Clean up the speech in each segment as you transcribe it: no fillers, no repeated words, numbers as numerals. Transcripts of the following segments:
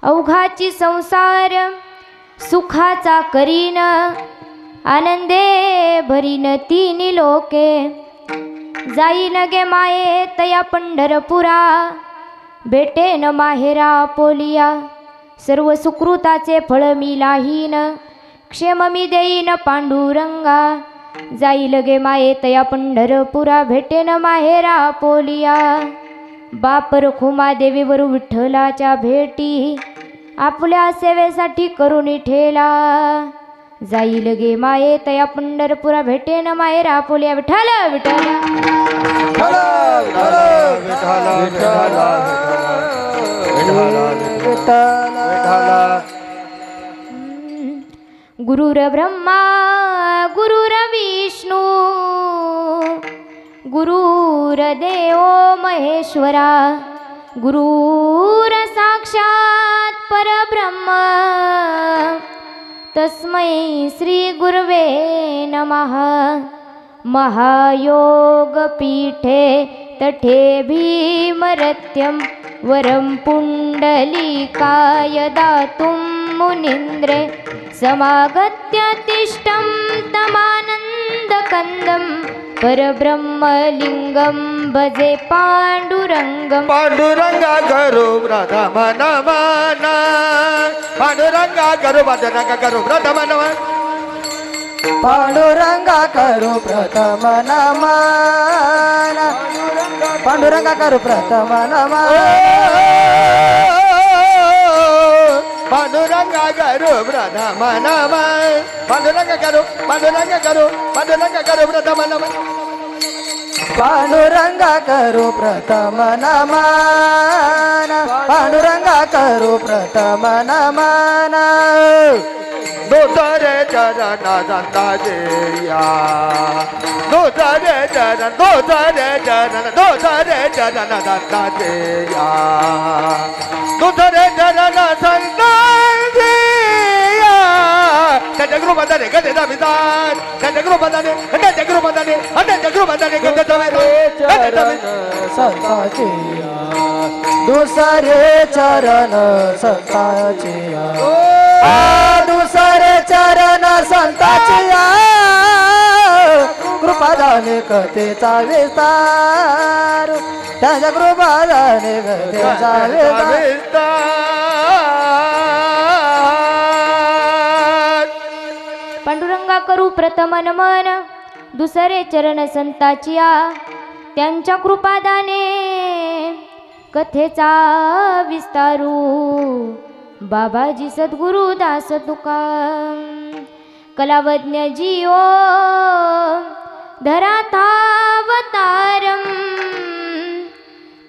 अवघाची संसार सुखाचा करीन, आनंदे भरीन तिनी लोके. जाईन गे माये तया पंढरपुरा, भेटेन माहेरा पोलिया. सर्व सुकृताचे फळ मी लाहीन, क्षेम मी देईन पांडुरंगा. जाईल गे माये तया पंढरपुरा, भेटेन माहेरा पोलिया. बाप रखुमा देवीवर विठ्ठलाच्या भेटी, आपल्या सेवेसाठी करून ठेला. जाईल गे माये तया पंढरपुरा, भेटेन माहेरा पोलिया. विठ्ठल विठ्ठल गुरुर ब्रह्मा गुरुर विष्णू, गुरुर्देव महेश्वरा. गुरुर साक्षात परब्रह्म, तस्मै श्री गुरवे नमः. महायोग पीठे तठे भीमरत्यं, वरं पुंडलीकाय दातुं मुनीन्द्रे. समागत्य तिष्ठं तमानन्दकन्दं, परब्रह्मलिंगं भजे पांडुरंगं. पांडुरंगा करो प्रथम नमन, पांडुरंगा करो भजन करो प्रथम नमन. पांडुरंगा करो प्रथम नमन, पांडुरंगा करो प्रथम नमन. पांडुरंगा करो प्रथम नमन, पांडुरंगा करो पांडुरंगा करो पांडुरंगा करो प्रथम नमन. पांडुरंगा करो प्रथम नमन, पांडुरंगा करो प्रथम नमन. दुसरे चरण संताचे या, दुसरे चरण दुसरे चरण दुसरे चरण संताचे या. दुसरे चरण संताचे या, त्याच्या गृहबंधाने गदेचा विधान, त्याच्या गृहबंधाने त्याच्या गृहबंधाने त्याच्या गृहबंधाने गदेचा विधान. संताचे दुसरे चरण संताचे, दुसरे चरण संताचे. कृपादाने कथेचा विस्तार, त्याच्या कृपादाने कथेचा विस्तार. पांडुरंगा करू प्रथम नमन, दुसरे चरण संताची. त्यांच्या कृपादाने कथेचा विस्तारू. बाबाजी सद्गुरु दास तुका. कलावज्ञ जिओ धराथावतारम,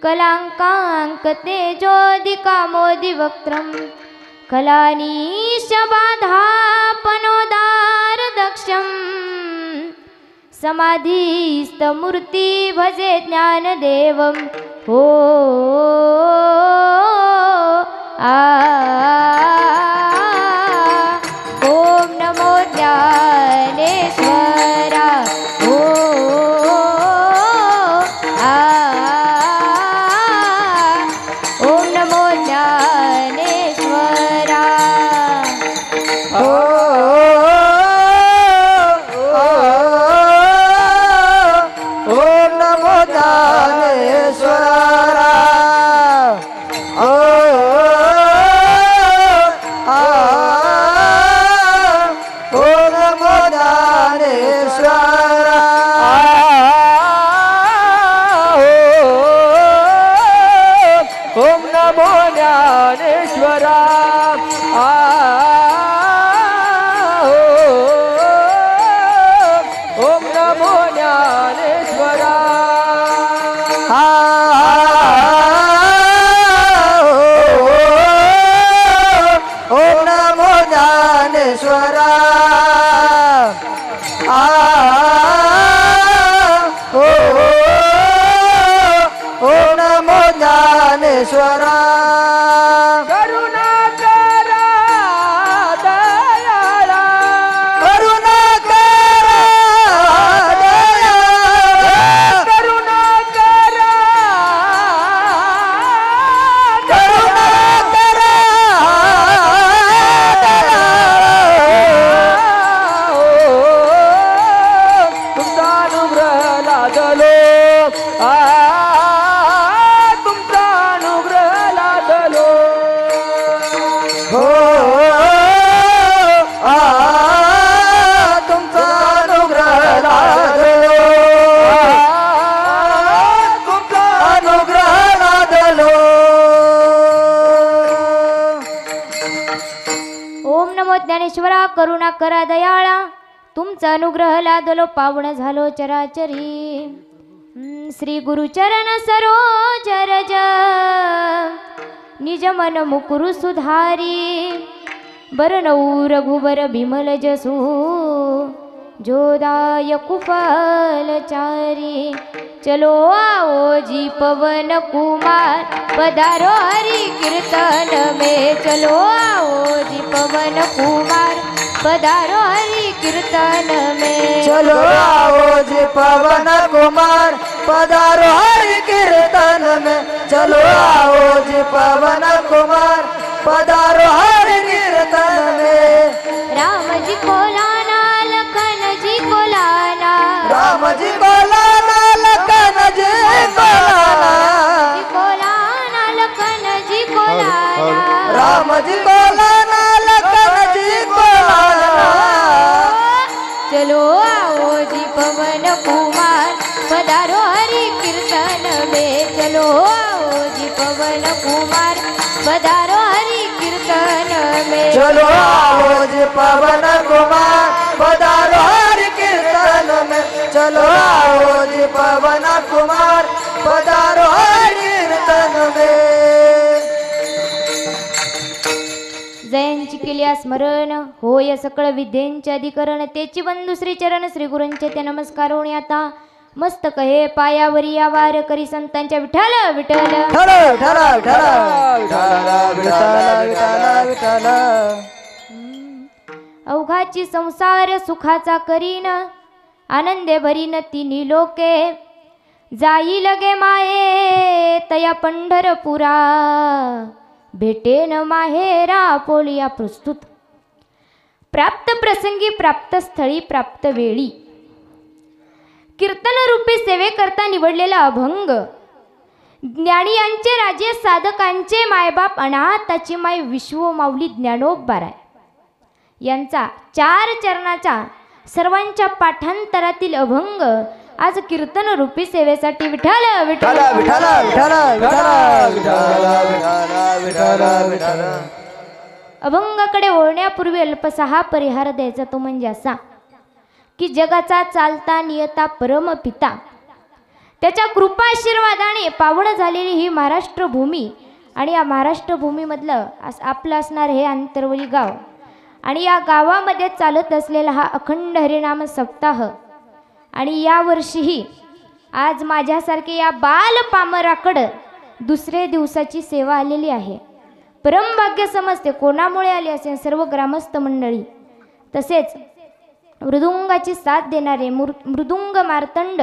कलांकांक तेजोदिका मोदी वक्त्रम. कलानीश बाधापनोदार दक्षम, समाधीस्थ मूर्ती भजे ज्ञानदेवम. हो ओम नमो ज्ञानेश्वरा. ओ ओम नमो ज्ञानेश्वरा. ओम नमो ज्ञानेश्वरा. करुणा करा ज्ञानेश्वरा करुणा करा दयाळा, तुमचा अनुग्रह लादलो पावन झालो चराचरी. श्री गुरुचरण सरोज रज, निज मन मुकुरु सुधारी. बरनऊ रघुबर बिमल जसू, जोदाय कुफलचारी. चलो आओ जी पवन कुमार, पधारो हरि कीर्तन में. चलो आओ जी पवन कुमार, पधारो हरि कीर्तन में. चलो आओ जी पवन कुमार, पधारो हरि कीर्तन में. चलो आओ जी पवन कुमार, पधारो हरि कीर्तन में. राम जी को लाना, लखन जी को लाना, राम जी को लाना, लखन जी को लाना. जी को लाना, लखन जी को लाना. राम जी को लाना, लखन जी को लाना. चलो आओ जी पवन कुमार, पधारो हरि कीर्तन में. चलो आओ जी पवन कुमार, पधारो हरि कीर्तन में. चलो आओ जी पवन कुमार, पधारो हरि कीर्तन में. चलो आओ जी पवन कुमार, पधारो हरि कीर्तन में. जयांची केल्या स्मरण, होय सकळ विद्येंचे अधिकरण. तेची बंधू श्री चरण श्री गुरूंचे ते नमस्कारोणी. आता मस्तक हे पायावरी या वार करी संतांच्या विठ्ठल विठ्ठल. ठर ठर ठर विठ्ठल विठ्ठल विठ्ठल. अवघाची संसार सुखाचा करीन, आनंदे भरीन तिन्ही लोके. जाई लगे माये तया पंढरपुरा, भेटेन माहेरा पोलिया प्रस्तुत. प्राप्त प्रसंगी, प्राप्त स्थळी, प्राप्त वेळी. कीर्तन रूपी सेवे करता निवडलेला अभंग. ज्ञानियांचे राजे, साधकांचे मायबाप, अनाथाची माय विश्व माऊली ज्ञानोबाराय यांचा 4 चरणाचा सर्वांच्या पाठांतरातील अभंग आज कीर्तन रूपी सेवेसाठी विठ्ठल विठ्ठल विठ्ठल विठ्ठल विठ्ठल विठ्ठल. अभंगाकडे वळण्यापूर्वी अल्पसा हा परिहार द्यायचा, तो म्हणजे असा की जगाचा चालता नियता परमपिता, त्याच्या कृपाशीर्वादाने पावन झालेली ही महाराष्ट्र भूमी आणि या महाराष्ट्र भूमीमधलं आपलं असणार हे आंतरवली गाव आणि या गावामध्ये चालत असलेला हा अखंड हरिनाम सप्ताह. आणि यावर्षीही आज माझ्यासारखे या बाल पामराकडं दुसरे दिवसाची सेवा आलेली आहे. परमभाग्य समजते कोणामुळे आली असेल, सर्व ग्रामस्थ मंडळी तसेच मृदुंगाची साथ देणारे मृदुंग मार्तंड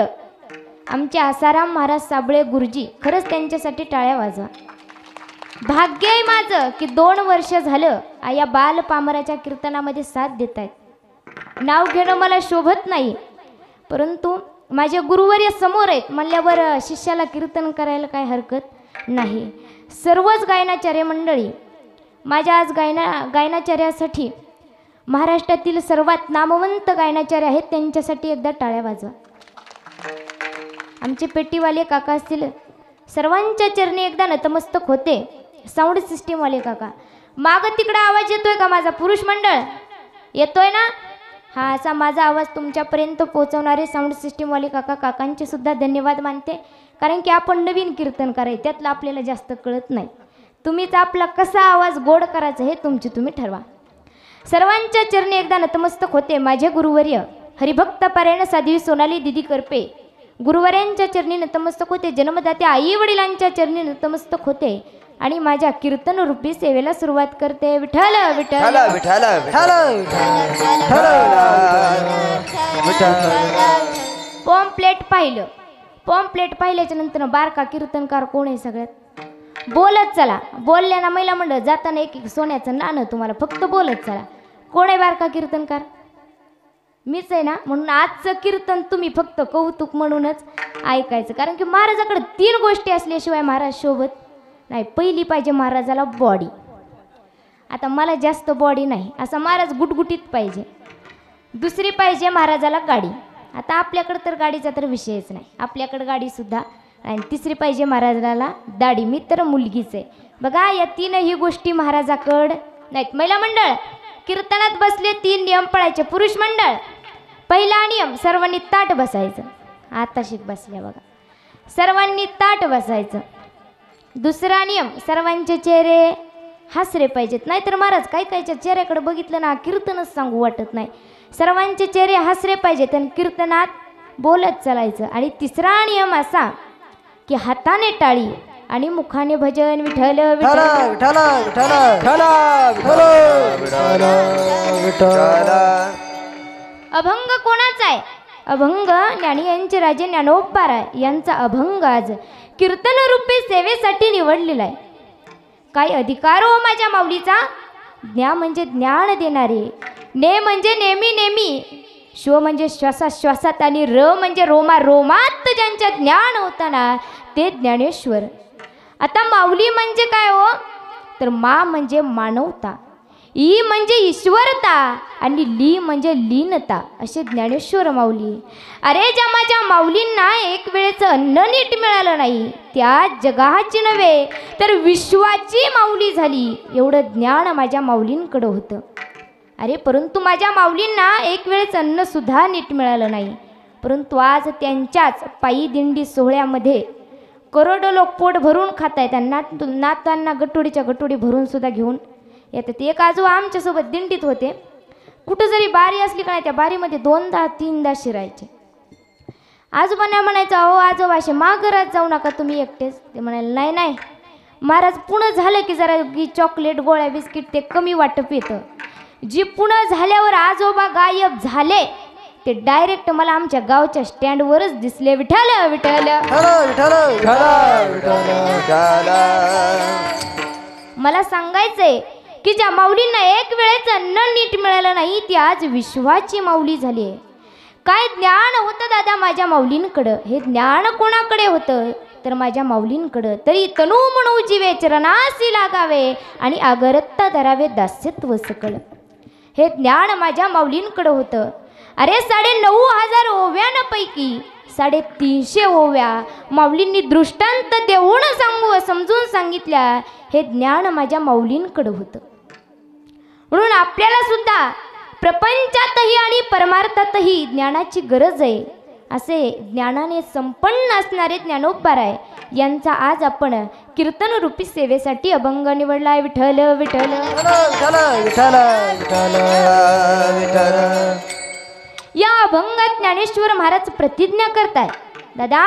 आमचे आसाराम महाराज साबळे गुरुजी. खरंच त्यांच्यासाठी टाळ्या वाजवा. भाग्य आहे माझं की 2 वर्ष झालं या बाल पामराच्या कीर्तनामध्ये साथ देत आहेत. नाव घेणं मला शोभत नाही, परंतु माझे गुरुवर्य समोर आहेत म्हणल्यावर शिष्याला कीर्तन करायला काय हरकत नाही. सर्वच गायनाचार्य मंडळी माझ्या आज गायनाचार्यासाठी महाराष्ट्रातील सर्वात नामवंत गायनाचार्य आहेत, त्यांच्यासाठी एकदा टाळ्या वाजवा. आमचे पेटीवाले काका असतील, सर्वांच्या चरणी एकदा नतमस्तक होते. साऊंड सिस्टीमवाले काका, मागं तिकडं आवाज येतोय का माझा? पुरुष मंडळ येतोय ना? हा, असा माझा आवाज तुमच्यापर्यंत पोहोचवणारे साऊंड सिस्टीमवाले काका, काकांचे सुद्धा धन्यवाद मानते. कारण की आपण नवीन कीर्तन करायचं, त्यातलं आपल्याला जास्त कळत नाही. तुम्हीच आपला कसा आवाज गोड करायचा हे तुम्ही ठरवा. सर्वांच्या चरणी एकदा नतमस्तक होते. माझे गुरुवर्य हरिभक्त पारायण साध्वी सोनाली दिदी करपे गुरुवर्यांच्या चरणी नतमस्तक होते. जन्मदाते आई वडिलांच्या चरणी नतमस्तक होते आणि माझ्या कीर्तन रूपी सेवेला सुरुवात करते. विठ्ठल विठ्ठल विठ्ठल पॉम्पलेट पाहिलं. पॉम्पलेट पाहिल्याच्या नंतर बारका कीर्तनकार कोण आहे? सगळ्यात बोलत चला. बोलल्याना महिला मंडळ जाताना एक सोन्याचं नाणं तुम्हाला, फक्त बोलत चला. कोण आहे बारका कीर्तनकार? मीच आहे ना. म्हणून आजचं कीर्तन तुम्ही फक्त कौतुक म्हणूनच ऐकायचं. कारण की महाराजाकडे 3 गोष्टी असल्याशिवाय महाराज शोभत नाही. पहिली पाहिजे महाराजाला बॉडी. आता मला जास्त बॉडी नाही, असा महाराज गुटगुटीत पाहिजे. दुसरी पाहिजे महाराजाला गाडी. आता आपल्याकडे तर गाडीचा तर विषयच नाही, आपल्याकडे गाडीसुद्धा. आणि तिसरी पाहिजे महाराजाला दाढी. मी तर मुलगीच आहे. बघा, या 3ही गोष्टी महाराजाकडं नाहीत. महिला मंडळ कीर्तनात बसले 3 नियम पाळायचे. पुरुष मंडळ, पहिला नियम सर्वांनी ताट बसायचं. आता शिक बसल्या बघा, सर्वांनी ताट बसायचं. दुसरा नियम सर्वांचे चेहरे हसरे पाहिजेत, नाहीतर महाराज काही काहीच्या चेहऱ्याकडे बघितलं ना कीर्तनच सांगू वाटत नाही. सर्वांचे चेहरे हसरे पाहिजेत आणि कीर्तनात बोलत चालायचं. आणि तिसरा नियम असा की हाताने टाळी आणि मुखाने भजन विठ्ठल विठ्ठल विठ्ठल. विठ्ठल विठ्ठल विठ्ठल. अभंग कोणाचा आहे? अभंग ज्ञानी यांचे राजे ज्ञानोबा यांचा अभंग आज कीर्तन रूपी सेवेसाठी निवडलेला आहे. काय अधिकार हो माझ्या माऊलीचा. ज्ञा म्हणजे ज्ञान देणारे, ने म्हणजे नेहमी नेहमी, श्व म्हणजे श्वासात आणि र म्हणजे रोमा रोमात ज्यांच्या ज्ञान होताना ते ज्ञानेश्वर. आता माऊली म्हणजे काय हो, तर मा म्हणजे मानवता, ई म्हणजे ईश्वरता आणि ली म्हणजे लीनता, असे ज्ञानेश्वर माऊली. अरे ज्या माझ्या माऊलींना एक वेळेचं अन्न नीट मिळालं नाही त्या जगाची नव्हे तर विश्वाची माऊली झाली, एवढं ज्ञान माझ्या माऊलींकडं होतं. अरे परंतु माझ्या माऊलींना एक वेळेचं अन्न सुद्धा नीट मिळालं नाही, परंतु आज त्यांच्याच पायी दिंडी सोहळ्यामध्ये करोडो लोक पोट भरून खात आहेत. नातांना गटोडीच्या गटोडी भरून सुद्धा घेऊन येतात. एक आजोबा आमच्यासोबत दिंडीत होते. कुठं जरी बारी असली का नाही त्या बारीमध्ये 2दा-3दा शिरायचे. आजोबांना म्हणायचं, अहो आजोबा असे माघारात जाऊ नका तुम्ही एकटेच. ते म्हणाले नाही नाही महाराज, पुणं झालं की जरा चॉकलेट गोळ्या बिस्किट ते कमी वाटप येतं. जी पुणं झाल्यावर आजोबा गायब झाले ते डायरेक्ट मला आमच्या गावच्या स्टँडवरच दिसले. विठ्ठल विठ्ठल मला सांगायचंय की ज्या माऊलींना एक वेळेचं अन्न नीट मिळालं नाही ती आज विश्वाची माऊली झाली आहे. काय ज्ञान होतं दादा माझ्या माऊलींकडं. हे ज्ञान कोणाकडे होतं तर माझ्या माऊलींकडं. तरी तनू म्हणू जीवे चरणासी लागावे आणि आगरत्ता धरावे दास्यत्व सकळ. हे ज्ञान माझ्या माऊलींकडं होतं. अरे 9,500 ओव्यांपैकी 350 ओव्या माऊलींनी दृष्टांत देऊन समजून सांगितल्या. हे ज्ञान माझ्या माऊलींकडं होतं. म्हणून आपल्याला सुद्धा प्रपंचातही आणि परमार्थातही ज्ञानाची गरज आहे. असे ज्ञानाने संपन्न असणारे ज्ञानोबा यांचा आज आपण कीर्तन रूपी सेवेसाठी अभंग निवडला आहे. विठ्ठल विठ्ठल विठ्ठल विठ्ठल विठ्ठल. या अभंगात ज्ञानेश्वर महाराज प्रतिज्ञा करताय. दादा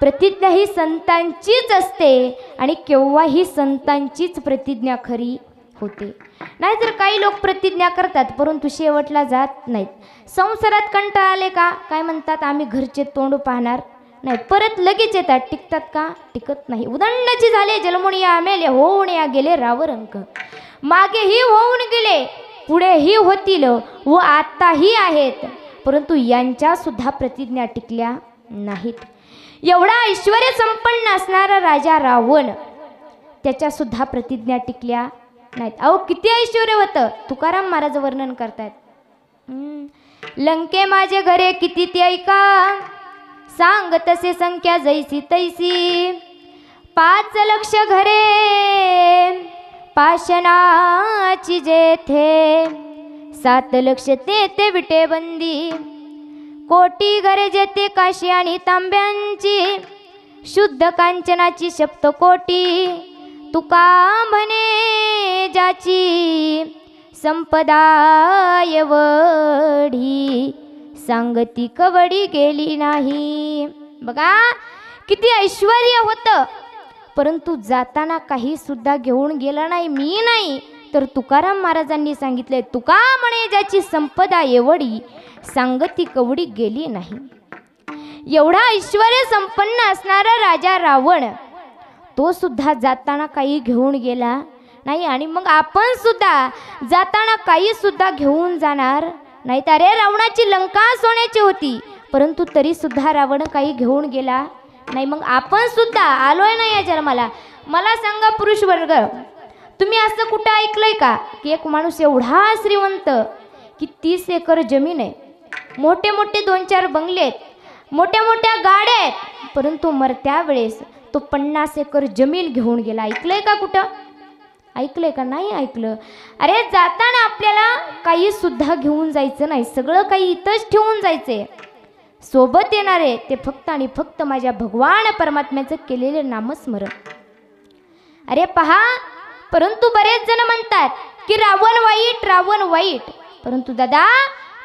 प्रतिज्ञा ही संतांचीच असते आणि केव्हाही संतांचीच प्रतिज्ञा खरी होते. नाहीतर काही लोक प्रतिज्ञा करतात परंतु शेवटला जात नाहीत. संसारात कंटाळ आले का काय म्हणतात, आम्ही घरचे तोंड पाहणार नाही, परत लगेच येतात. टिकतात का? टिकत नाही. उदंडाची झाले जलमुनी या मेले, होऊन या गेले रावरंक. मागेही होऊन गेले, पुढेही होतील व आताही आहेत, परंतु यांच्या सुद्धा प्रतिज्ञा टिकल्या नाहीत. एवढा ऐश्वर्य संपन्न असणारा राजा रावण त्याच्या सुद्धा प्रतिज्ञा टिकल्या नाहीत. अहो किती ऐश्वर्य होतं. तुकाराम महाराज वर्णन करतायत. लंके माझे घरे किती ते ऐका, सांग तसे संख्या जैसी तैसी. 5 लक्ष घरे पाषाणाची जेथे, 7 लक्ष ते विटे बंदी. कोटी घरे जेथे काशी आणि तांब्यांची, शुद्ध कांचनाची सप्तकोटी. तुका म्हणे ज्याची संपदा एवढी, सांगती कवडी गेली नाही. बघा किती ऐश्वर्य होतं, परंतु जाताना काही सुद्धा घेऊन गेला नाही. मी नाही तर तुकाराम महाराजांनी सांगितले, तुका म्हणे ज्याची संपदा एवढी, सांगती कवडी गेली नाही. एवढा ऐश्वर्य संपन्न असणारा राजा रावण तो सुद्धा जाताना काही घेऊन गेला नाही. आणि मग आपण सुद्धा जाताना काही सुद्धा घेऊन जाणार नाही. अरे रावणाची लंका सोन्याची होती परंतु तरी सुद्धा रावण काही घेऊन गेला नाही. मग आपण सुद्धा आलोय ना या जन्माला. मला सांगा पुरुष वर्ग, तुम्ही असं कुठं ऐकलंय का की एक माणूस एवढा श्रीमंत की 30 एकर जमीन आहे, मोठे मोठे 2-4 बंगले आहेत, मोठ्या मोठ्या गाड्या आहेत, परंतु मरत्या वेळेस तो 50 एकर जमीन घेऊन गेला. ऐकलंय का कुठं? ऐकलंय का नाही ऐकलं? अरे जाताना आपल्याला काही सुद्धा घेऊन जायचं नाही, सगळं काही इथंच ठेवून जायचंय. सोबत येणारे ते फक्त आणि फक्त माझ्या भगवान परमात्म्याचं केलेले नामस्मरण. अरे पहा, परंतु बरेच जण म्हणतात की रावण वाईट, रावण वाईट. परंतु दादा,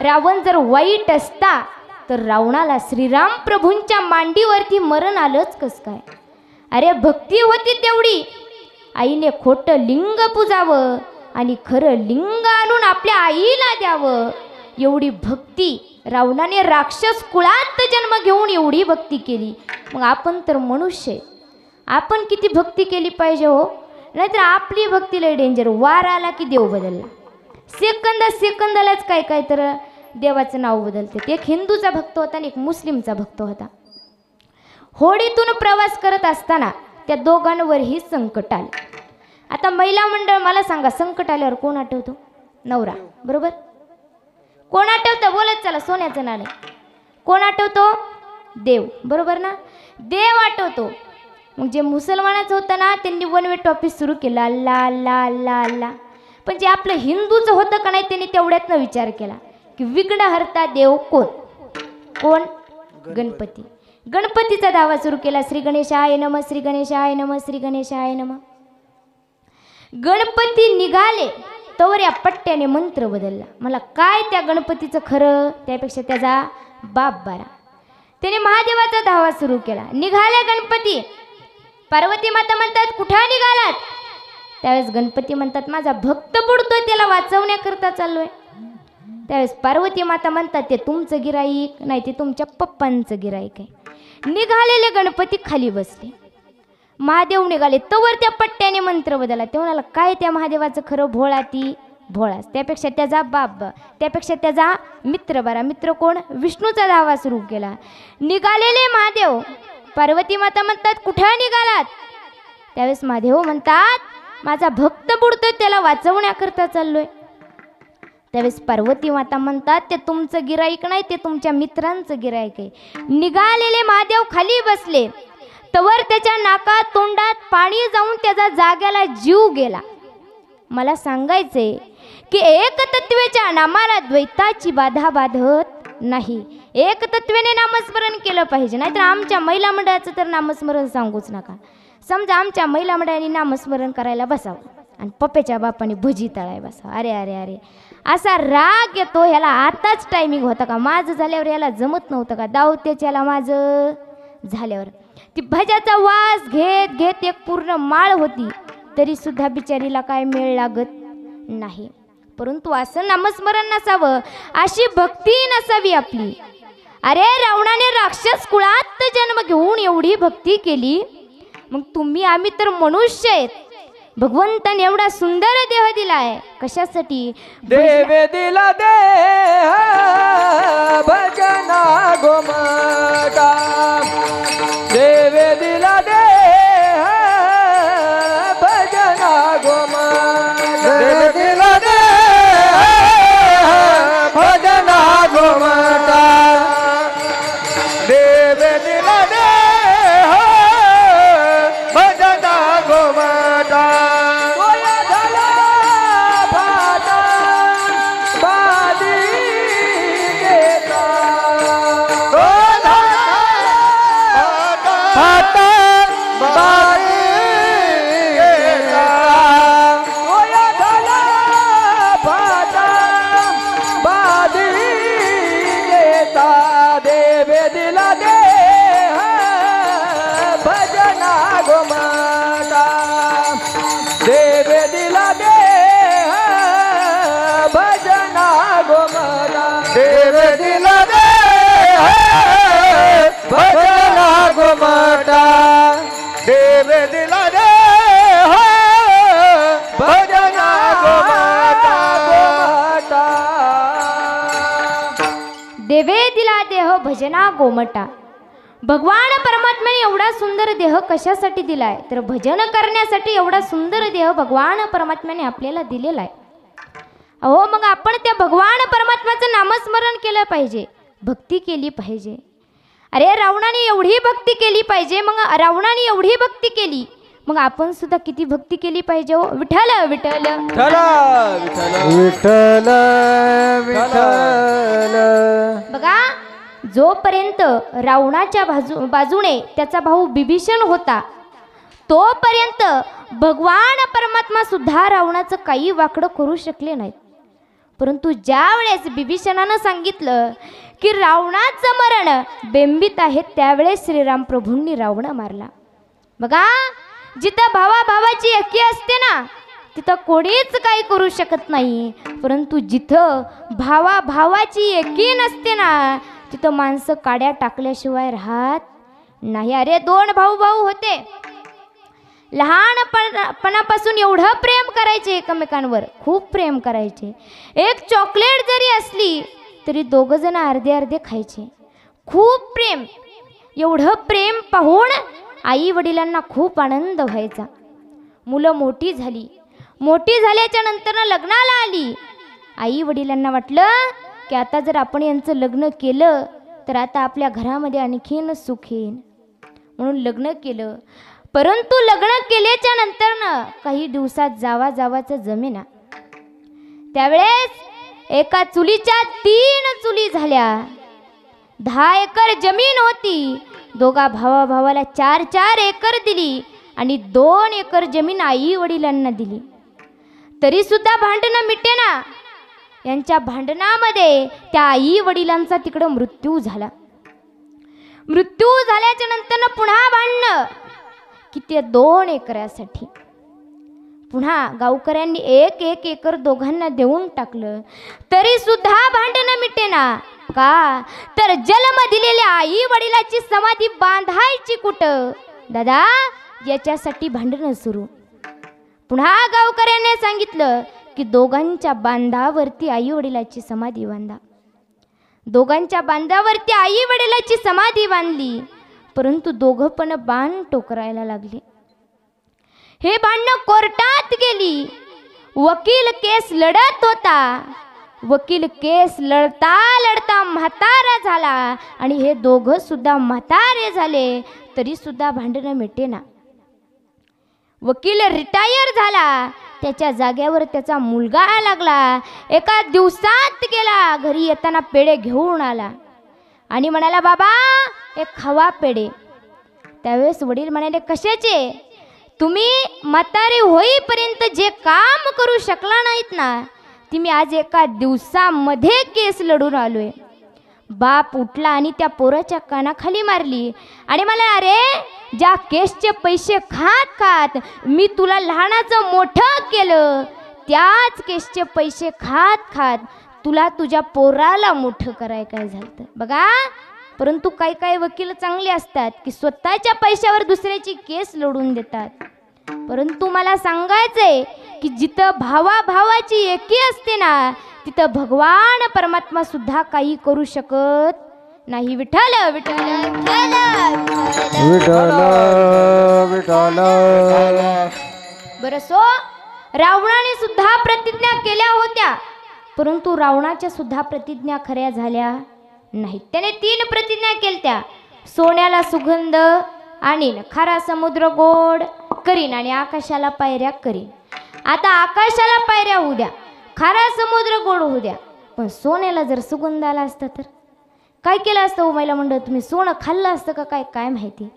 रावण जर वाईट असता तर रावणाला श्रीराम प्रभूंच्या मांडीवरती मरण आलंच कस काय? अरे भक्ती होती तेवढी, आईने खोटं लिंग पुजावं आणि खरं लिंग आणून आपल्या आईला द्यावं, एवढी भक्ती. रावणाने राक्षस कुळात जन्म घेऊन एवढी भक्ती केली, मग आपण तर मनुष्य आहे, आपण किती भक्ती केली पाहिजे हो? नाहीतर आपली भक्ती लय डेंजर. वार आला की देव बदलला, सेकंदालाच काय काय तर देवाचं नाव बदलते. एक हिंदूचा भक्त होता आणि एक मुस्लिमचा भक्त होता. होडीतून प्रवास करत असताना त्या दोघांवरही संकट आले. आता महिला मंडळ, मला सांगा, संकट आल्यावर कोण आठवतो? नवरा, बरोबर? कोण आठवतं? बोलत चला, सोन्याचं नाणे. कोण आठवतो? देव, बरोबर ना? देव आठवतो. मग जे मुसलमानाचं होतं ना, त्यांनी वन वे टॉपिक सुरू केला, अल्ला अल्ला अल्ला अल्ला. पण जे आपलं हिंदूचं होतं का नाही, त्यांनी तेवढ्यातनं विचार केला की विघ्न हरता देव कोण? कोण? गणपती. गणपतीचा दावा सुरू केला. श्री गणेशाय नमः, श्री गणेशाय नमः, श्री गणेशाय नमः. गणपती निघाले तवर या पट्ट्याने मंत्र बदलला. मला काय त्या गणपतीचं खरं, त्यापेक्षा त्याचा बाप बारा. त्याने महादेवाचा धावा सुरू केला. निघाले गणपती. पार्वती माता म्हणतात कुठं निघालात? त्यावेळेस गणपती म्हणतात माझा भक्त बुडतोय, त्याला वाचवण्याकरता चाललोय. त्यावेळेस पार्वती माता म्हणतात ते तुमचं गिराईक नाही, ते तुमच्या पप्पांचं गिराईक आहे. निघालेले गणपती खाली बसले. महादेव निघाले तवर त्या पट्ट्याने मंत्र बदलला. ते म्हणाला काय त्या महादेवाचं खरं? भोळा ती भोळाच, त्यापेक्षा त्याचा बाप, त्यापेक्षा त्याचा मित्र बरा. मित्र कोण? विष्णूचा दावा सुरू केला. निघालेले महादेव. पार्वती माता म्हणतात कुठं निघालात? त्यावेळेस महादेव म्हणतात माझा भक्त बुडतोय, त्याला वाचवण्याकरता चाललोय. त्यावेळेस पार्वती माता म्हणतात ते तुमचं गिराईक नाही, ते तुमच्या मित्रांचं गिराईक आहे. निघालेले महादेव खाली बसले तवर त्याच्या नाकात तोंडात पाणी जाऊन त्याचा जाग्याला जीव गेला. मला सांगायचंय की एकतत्वेच्या नामाला द्वैताची बाधा बाधत नाही. एकतत्वेने नामस्मरण केलं पाहिजे, नाहीतर आमच्या महिला मंडळाचं तर नामस्मरण सांगूच नका. समजा आमच्या महिला मंडळाने नामस्मरण करायला बसावं आणि पप्प्याच्या बापाने भजी तळाय बसावं. अरे अरे अरे, असा राग येतो. ह्याला आताच टायमिंग होता का? माझं झाल्यावर याला जमत नव्हतं का? दावत्याच्याला माझं झाल्यावर ती भज्याचा वास घेत घेत एक पूर्ण माळ होती, तरी सुद्धा बिचारीला काय मेळ लागत नाही. परंतु असं नामस्मरण नसावं, अशी भक्ती नसावी आपली. अरे रावणाने राक्षस कुळात जन्म घेऊन एवढी भक्ती केली, मग तुम्ही आम्ही तर मनुष्य आहेत. भगवंताने एवढा सुंदर देह दिलाय, कशासाठी? देवे दिला देह भजना गोमाता, देवे दिला देह भजना गोमाता, देवे दिला देह भजना गोमाता, देवे दिला देह भजना गोमाता. देवे दिला देह भजना गोमटा. भगवान परमात्म्याने एवढा सुंदर देह कशासाठी दिलाय? तर भजन करण्यासाठी एवढा सुंदर देह भगवान परमात्म्याने आपल्याला दिलेला आहे. अहो, मग आपण त्या भगवान परमात्म्याचं नामस्मरण केलं पाहिजे, भक्ती केली पाहिजे. अरे रावणाने एवढी भक्ती केली पाहिजे, मग रावणाने एवढी भक्ती केली, मग आपण सुद्धा किती भक्ती केली पाहिजे हो. विठ्ठल विठ्ठल विठ्ठल विठ्ठल. बघा, जोपर्यंत रावणाच्या बाजूने त्याचा भाऊ बिभीषण होता तोपर्यंत भगवान परमात्मा सुद्धा रावणाचं काही वाकडं करू शकले नाहीत. परंतु ज्या वेळेस बिभीषणानं सांगितलं की रावणाचं मरण बेंबीत आहे, त्यावेळेस श्रीराम प्रभूंनी रावण मारला. बघा, जिथं भावाभावाची एकी असते ना तिथं कोणीच काही करू शकत नाही. परंतु जिथं भावाभावाची एकी नसते ना तिथं माणसं काड्या टाकल्याशिवाय राहत नाही. अरे 2 भाऊ होते, लहानपणापासून एवढं प्रेम करायचे एकमेकांवर, खूप प्रेम करायचे. एक चॉकलेट जरी असली तरी 2 जण अर्धे अर्धे खायचे. खूप प्रेम. एवढं प्रेम पाहून आई वडिलांना खूप आनंद व्हायचा. मुलं मोठी झाली, मोठी झाल्याच्या नंतर लग्नाला आली. आई वडिलांना वाटलं की आता जर आपण यांचं लग्न केलं तर आता आपल्या घरामध्ये आणखीन सुख येईल, म्हणून लग्न केलं. परंतु लग्न केल्याच्या नंतर काही दिवसात जावाचं जमेना. त्यावेळेस एका चुलीच्या 3 चुली झाल्या. 10 एकर जमीन होती. दोघा भावाला 4 एकर दिली आणि 2 एकर जमीन आई वडिलांना दिली. तरी सुद्धा भांडणं मिटेना. यांच्या भांडणामध्ये त्या आई वडिलांचा तिकडं मृत्यू झाला. मृत्यू झाल्याच्या नंतर पुन्हा भांडणं की ते 2 एकरासाठी. पुन्हा गावकऱ्यांनी 1 एकर दोघांना देऊन टाकलं. तरी सुद्धा भांडणं मिटेना. का तर जन्म दिलेल्या आई वडिलाची समाधी बांधायची कुठं दादा, याच्यासाठी भांडणं सुरू. पुन्हा गावकऱ्याने सांगितलं की दोघांच्या बांधावरती आई वडिलाची समाधी बांधा. दोघांच्या बांधावरती आई वडिलाची समाधी बांधली. परंतु दोघं पण बाण टोकरायला लागले. हे भांडणं कोर्टात गेली. वकील केस लढत होता. वकील केस लढता लढता म्हातारा झाला आणि हे दोघं सुद्धा म्हातारे झाले. तरी सुद्धा भांडणं मिटेना. वकील रिटायर झाला. त्याच्या जागेवर त्याचा मुलगा लागला. एका दिवसात गेला. घरी येताना पेढे घेऊन आला आणि म्हणाला, बाबा एक खावा पेढे. त्यावेळेस वडील म्हणाले, कशाचे? तुम्ही म्हातारे होईपर्यंत जे काम करू शकला नाहीत ना, ती मी आज एका दिवसामध्ये केस लढून आलोय. बाप उठला आणि त्या पोराच्या कानाखाली मारली आणि मला, अरे ज्या केसचे पैसे खात मी तुला लहानाचं मोठं केलं, त्याच केसचे पैसे खात तुला तुझ्या पोराला मोठं कराय काय झालं बघा. परंतु काही वकील चांगले असतात की स्वतःच्या पैशावर दुसऱ्याची केस लढून देतात. परंतु मला सांगायचंय की जिथं भावाची एकी असते ना तिथं भगवान परमात्मा सुद्धा काही करू शकत नाही. विठ्ठल विठ्ठल विठ्ठल विठ्ठल. बरं सो, रावणाने सुद्धा प्रतिज्ञा केल्या होत्या, परंतु रावणाच्या सुद्धा प्रतिज्ञा खऱ्या झाल्या नाहीत. त्याने 3 प्रतिज्ञा केल्या. सोन्याला सुगंध आणीन, खारा समुद्र गोड करीन आणि आकाशाला पायऱ्या करीन. आता आकाशाला पायऱ्या होऊ द्या, खारा समुद्र गोड होऊ द्या, पण सोन्याला जर सुगंध आला असता तर काय केलं असतं हो महिला मंडळ? तुम्ही सोनं खाल्लं असतं का काय माहिती.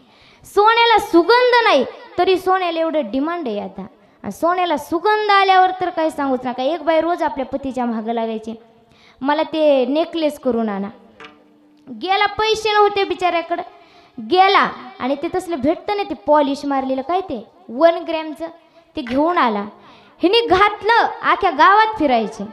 सोन्याला सुगंध नाही तरी सोन्याला एवढं डिमांड आहे आता. आणि सोन्याला सुगंध आल्यावर तर काही सांगूच नका. एक बाई रोज आपल्या पतीच्या मागं लागायचे, मला ते नेकलेस करून आणा. गेला, पैसे नव्हते बिचाऱ्याकडं, गेला आणि ते तसलं भेटतं ना ते पॉलिश मारलेलं काय ते 1 ग्रॅमचं, ते घेऊन आला. हिने घातलं, आख्या गावात फिरायचे.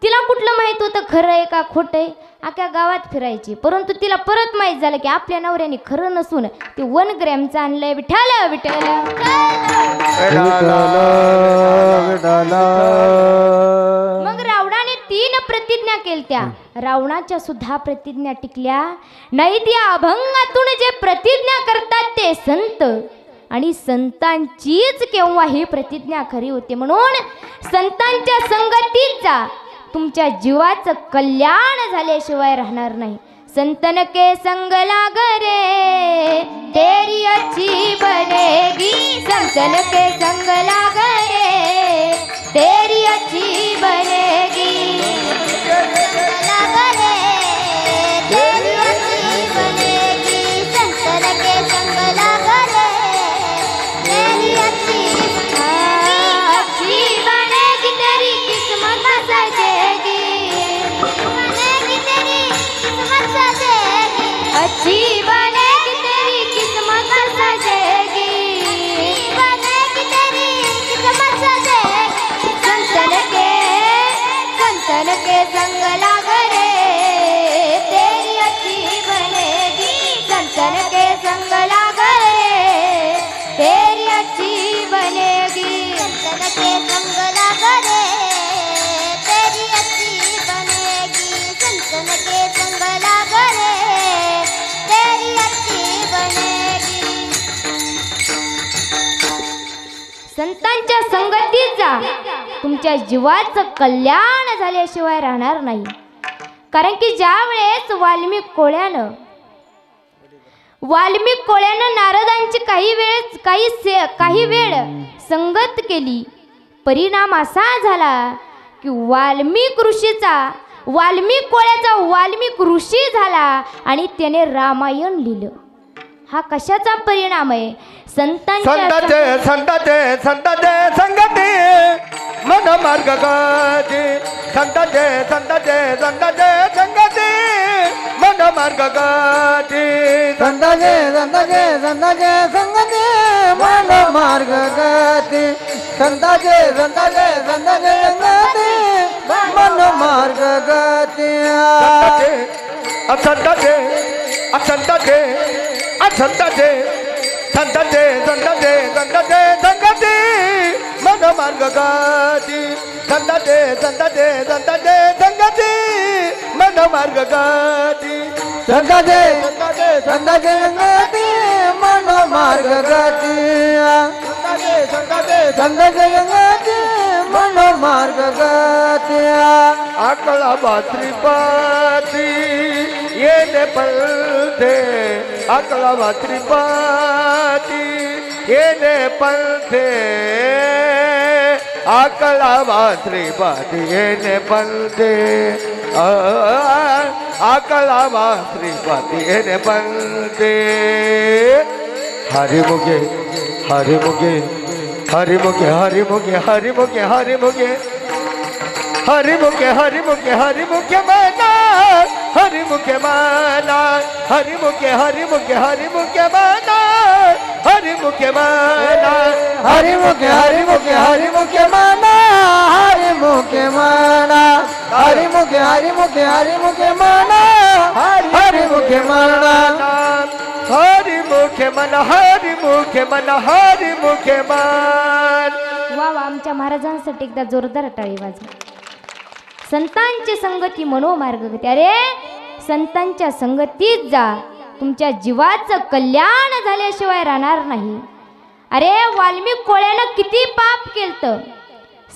तिला कुठलं माहीत होतं खरं आहे का खोटं आहे? आख्या गावात फिरायची. परंतु तिला परत माहीत झालं की आपल्या नवऱ्याने खरं नसून ते 1 ग्रॅमचं आणलंय. विठ्ठल विठ्ठल. मग रावणाने 3 प्रतिज्ञा केलत्या. रावणाच्या सुद्धा प्रतिज्ञा टिकल्या नाही. त्या अभंगातून जे प्रतिज्ञा करतात ते संत, आणि संतांचीच केव्हा ही प्रतिज्ञा खरी होते. म्हणून संतांच्या संगतीत जा, तुमच्या जीवाचं कल्याण झाल्याशिवाय राहणार नाही. संतन के संग लाग रे तेरी अच्छी बनेगी, संतन के संग लाग रे तेरी अच्छी बनेगी, लाग रे तेरी अच्छी बनेगी, संतन के संग लाग रे तेरी अच्छी बनेगी, तेरी किस्मत सजेगी, बनेगी तेरी किस्मत सजेगी, अच्छी बनेगी तेरी किस्मत सजेगी, बनेगी तेरी किस्मत सजेगी, संतन के संग लाग रे तेरी अच्छी बनेगी, संतन के संग लाग रे तेरी अच्छी बनेगी, संतन के संग लाग रे तेरी अच्छी बनेगी, संतन के संग लाग रे तेरी अच्छी बनेगी. संतांच्या संगतीत जा, तुमच्या जीवाचं कल्याण झाल्याशिवाय राहणार नाही. कारण की ज्या वेळेस वाल्मिक कोळ्यानं नारदांची काही वेळ संगत केली. परिणाम असा झाला की वाल्मिक कोळ्याचा वाल्मिक ऋषी झाला आणि त्याने रामायण लिहिलं. हा कशाचा परिणाम आहे? संतांचे संगती मन मार्ग गती, संतांचे संगती मन मार्ग गती, संतांचे संगती मन मार्ग गती, संतांचे संगती मन मार्ग गती, संतांचे संगती मन मार्ग गती, संतांचे संगती मन मार्ग गती, संतांचे संगती मन मार्ग गती, संतांचे संगती मन मार्ग गती. आकळा भात्रीपाती येणे पलथे, आकळा भात्रीपाती येणे पलथे, आकळा भात्रीपाती येणे पलथे, आकळा भात्रीपाती येणे पलथे. हरिमुखे हरिमुखे हरिमुखे हरिमुखे हरिमुखे हरिमुखे हरिमुखे हरिमुखे हरिमुखे माना, हरिमुखे माना, हरिमुखे हरिमुखे हरिमुखे माना, हरिमुखे माना, हरिमुखे हरिमुखे हरिमुखे माना, हरिमुखे माना, हरिमुखे हरिमुखे हरिमुखे माना, हरिमुखे माना, हरिमुखे मन, हरिमुखे मन, हरिमुखे मन. वा वा, आमच्या महाराजांसाठी एकदा जोरदार टाळी वाजवा. संतांची संगती मनोमार्ग गती. अरे संतांच्या संगतीत जा, तुमच्या जीवाचं कल्याण झाल्याशिवाय राहणार नाही. अरे वाल्मिक कोळ्यानं किती पाप केलतं,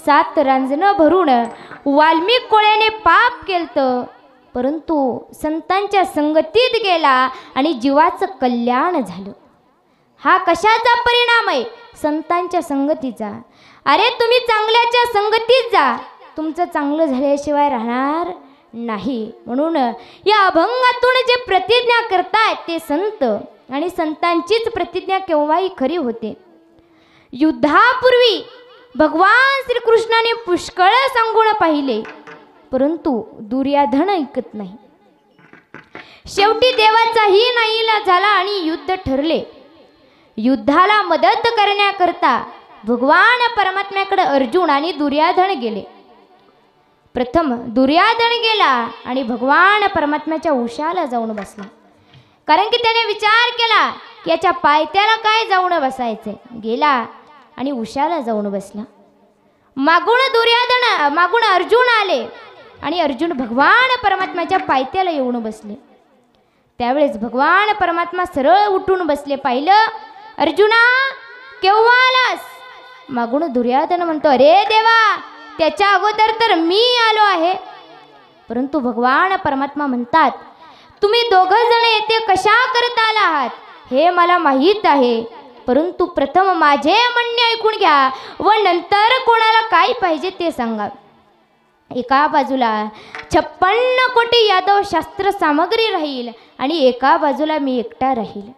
7 रांजणं भरून वाल्मिक कोळ्याने पाप केलतं, परंतु संतांच्या संगतीत गेला आणि जीवाचं कल्याण झालं. हा कशाचा परिणाम आहे? संतांच्या संगतीचा. अरे तुम्ही चांगल्याच्या संगतीत जा, तुमचं चांगलं झाल्याशिवाय राहणार नाही. म्हणून या अभंगातून जे प्रतिज्ञा करतायत ते संत, आणि संतांचीच प्रतिज्ञा केव्हाही खरी होते. युद्धापूर्वी भगवान श्रीकृष्णाने पुष्कळ सांगून पाहिले, परंतु दुर्योधन ऐकत नाही. शेवटी देवाचाही नाईलाज झाला आणि युद्ध ठरले. युद्धाला मदत करण्याकरता भगवान परमात्म्याकडे अर्जुन आणि दुर्योधन गेले. प्रथम दुर्योधन गेला आणि भगवान परमात्म्याच्या उशाला जाऊन बसला. कारण की त्याने विचार केला की याच्या पायथ्याला काय जाऊन बसायचे. गेला आणि उशाला जाऊन बसला. मागून अर्जुन आले आणि अर्जुन भगवान परमात्म्याच्या पायथ्याला येऊन बसले. त्यावेळेस भगवान परमात्मा सरळ उठून बसले. पाहिलं, अर्जुना केव्हा आलास? मागून दुर्योधन म्हणतो, अरे देवा, त्याच्या अगोदर तर मी आलो आहे. परंतु भगवान परमात्मा म्हणतात, तुम्ही दोघं जण येथे कशा करता आला आहात हे मला माहीत आहे, परंतु प्रथम माझे म्हणणे ऐकून घ्या व नंतर कोणाला काय पाहिजे ते सांगा. एका बाजूला 56 कोटी यादव शास्त्र सामग्री राहील आणि एका बाजूला मी एकटा राहील.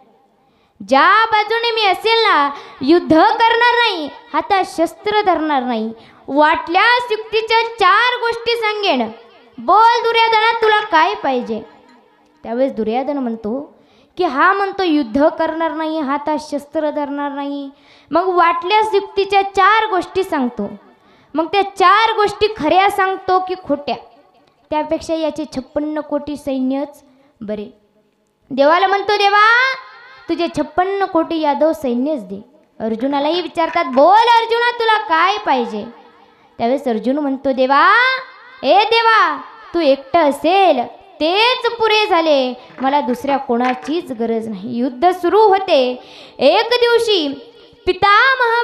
ज्या बाजूने मी असेल ना, युद्ध करणार नाही, हातात शस्त्र धरणार नाही, वाटल्यास युक्तीच्या 4 गोष्टी सांगेन. बोल दुर्योधना, तुला काय पाहिजे? त्यावेळेस दुर्योधन म्हणतो की हा म्हणतो युद्ध करणार नाही, हातात शस्त्र धरणार नाही, मग वाटल्यास युक्तीच्या 4 गोष्टी सांगतो. मग त्या 4 गोष्टी खऱ्या सांगतो की खोट्या? त्यापेक्षा याचे 56 कोटी सैन्यच बरे. देवाला म्हणतो, देवा तुझे 56 कोटी यादव सैन्यच दे. अर्जुनालाही विचारतात, बोल अर्जुना तुला काय पाहिजे? त्यावेळेस अर्जुन म्हणतो, देवा ए देवा, तू एकटं असेल तेच पुरे झाले, मला दुसऱ्या कोणाचीच गरज नाही. युद्ध सुरू होते. एक दिवशी पितामह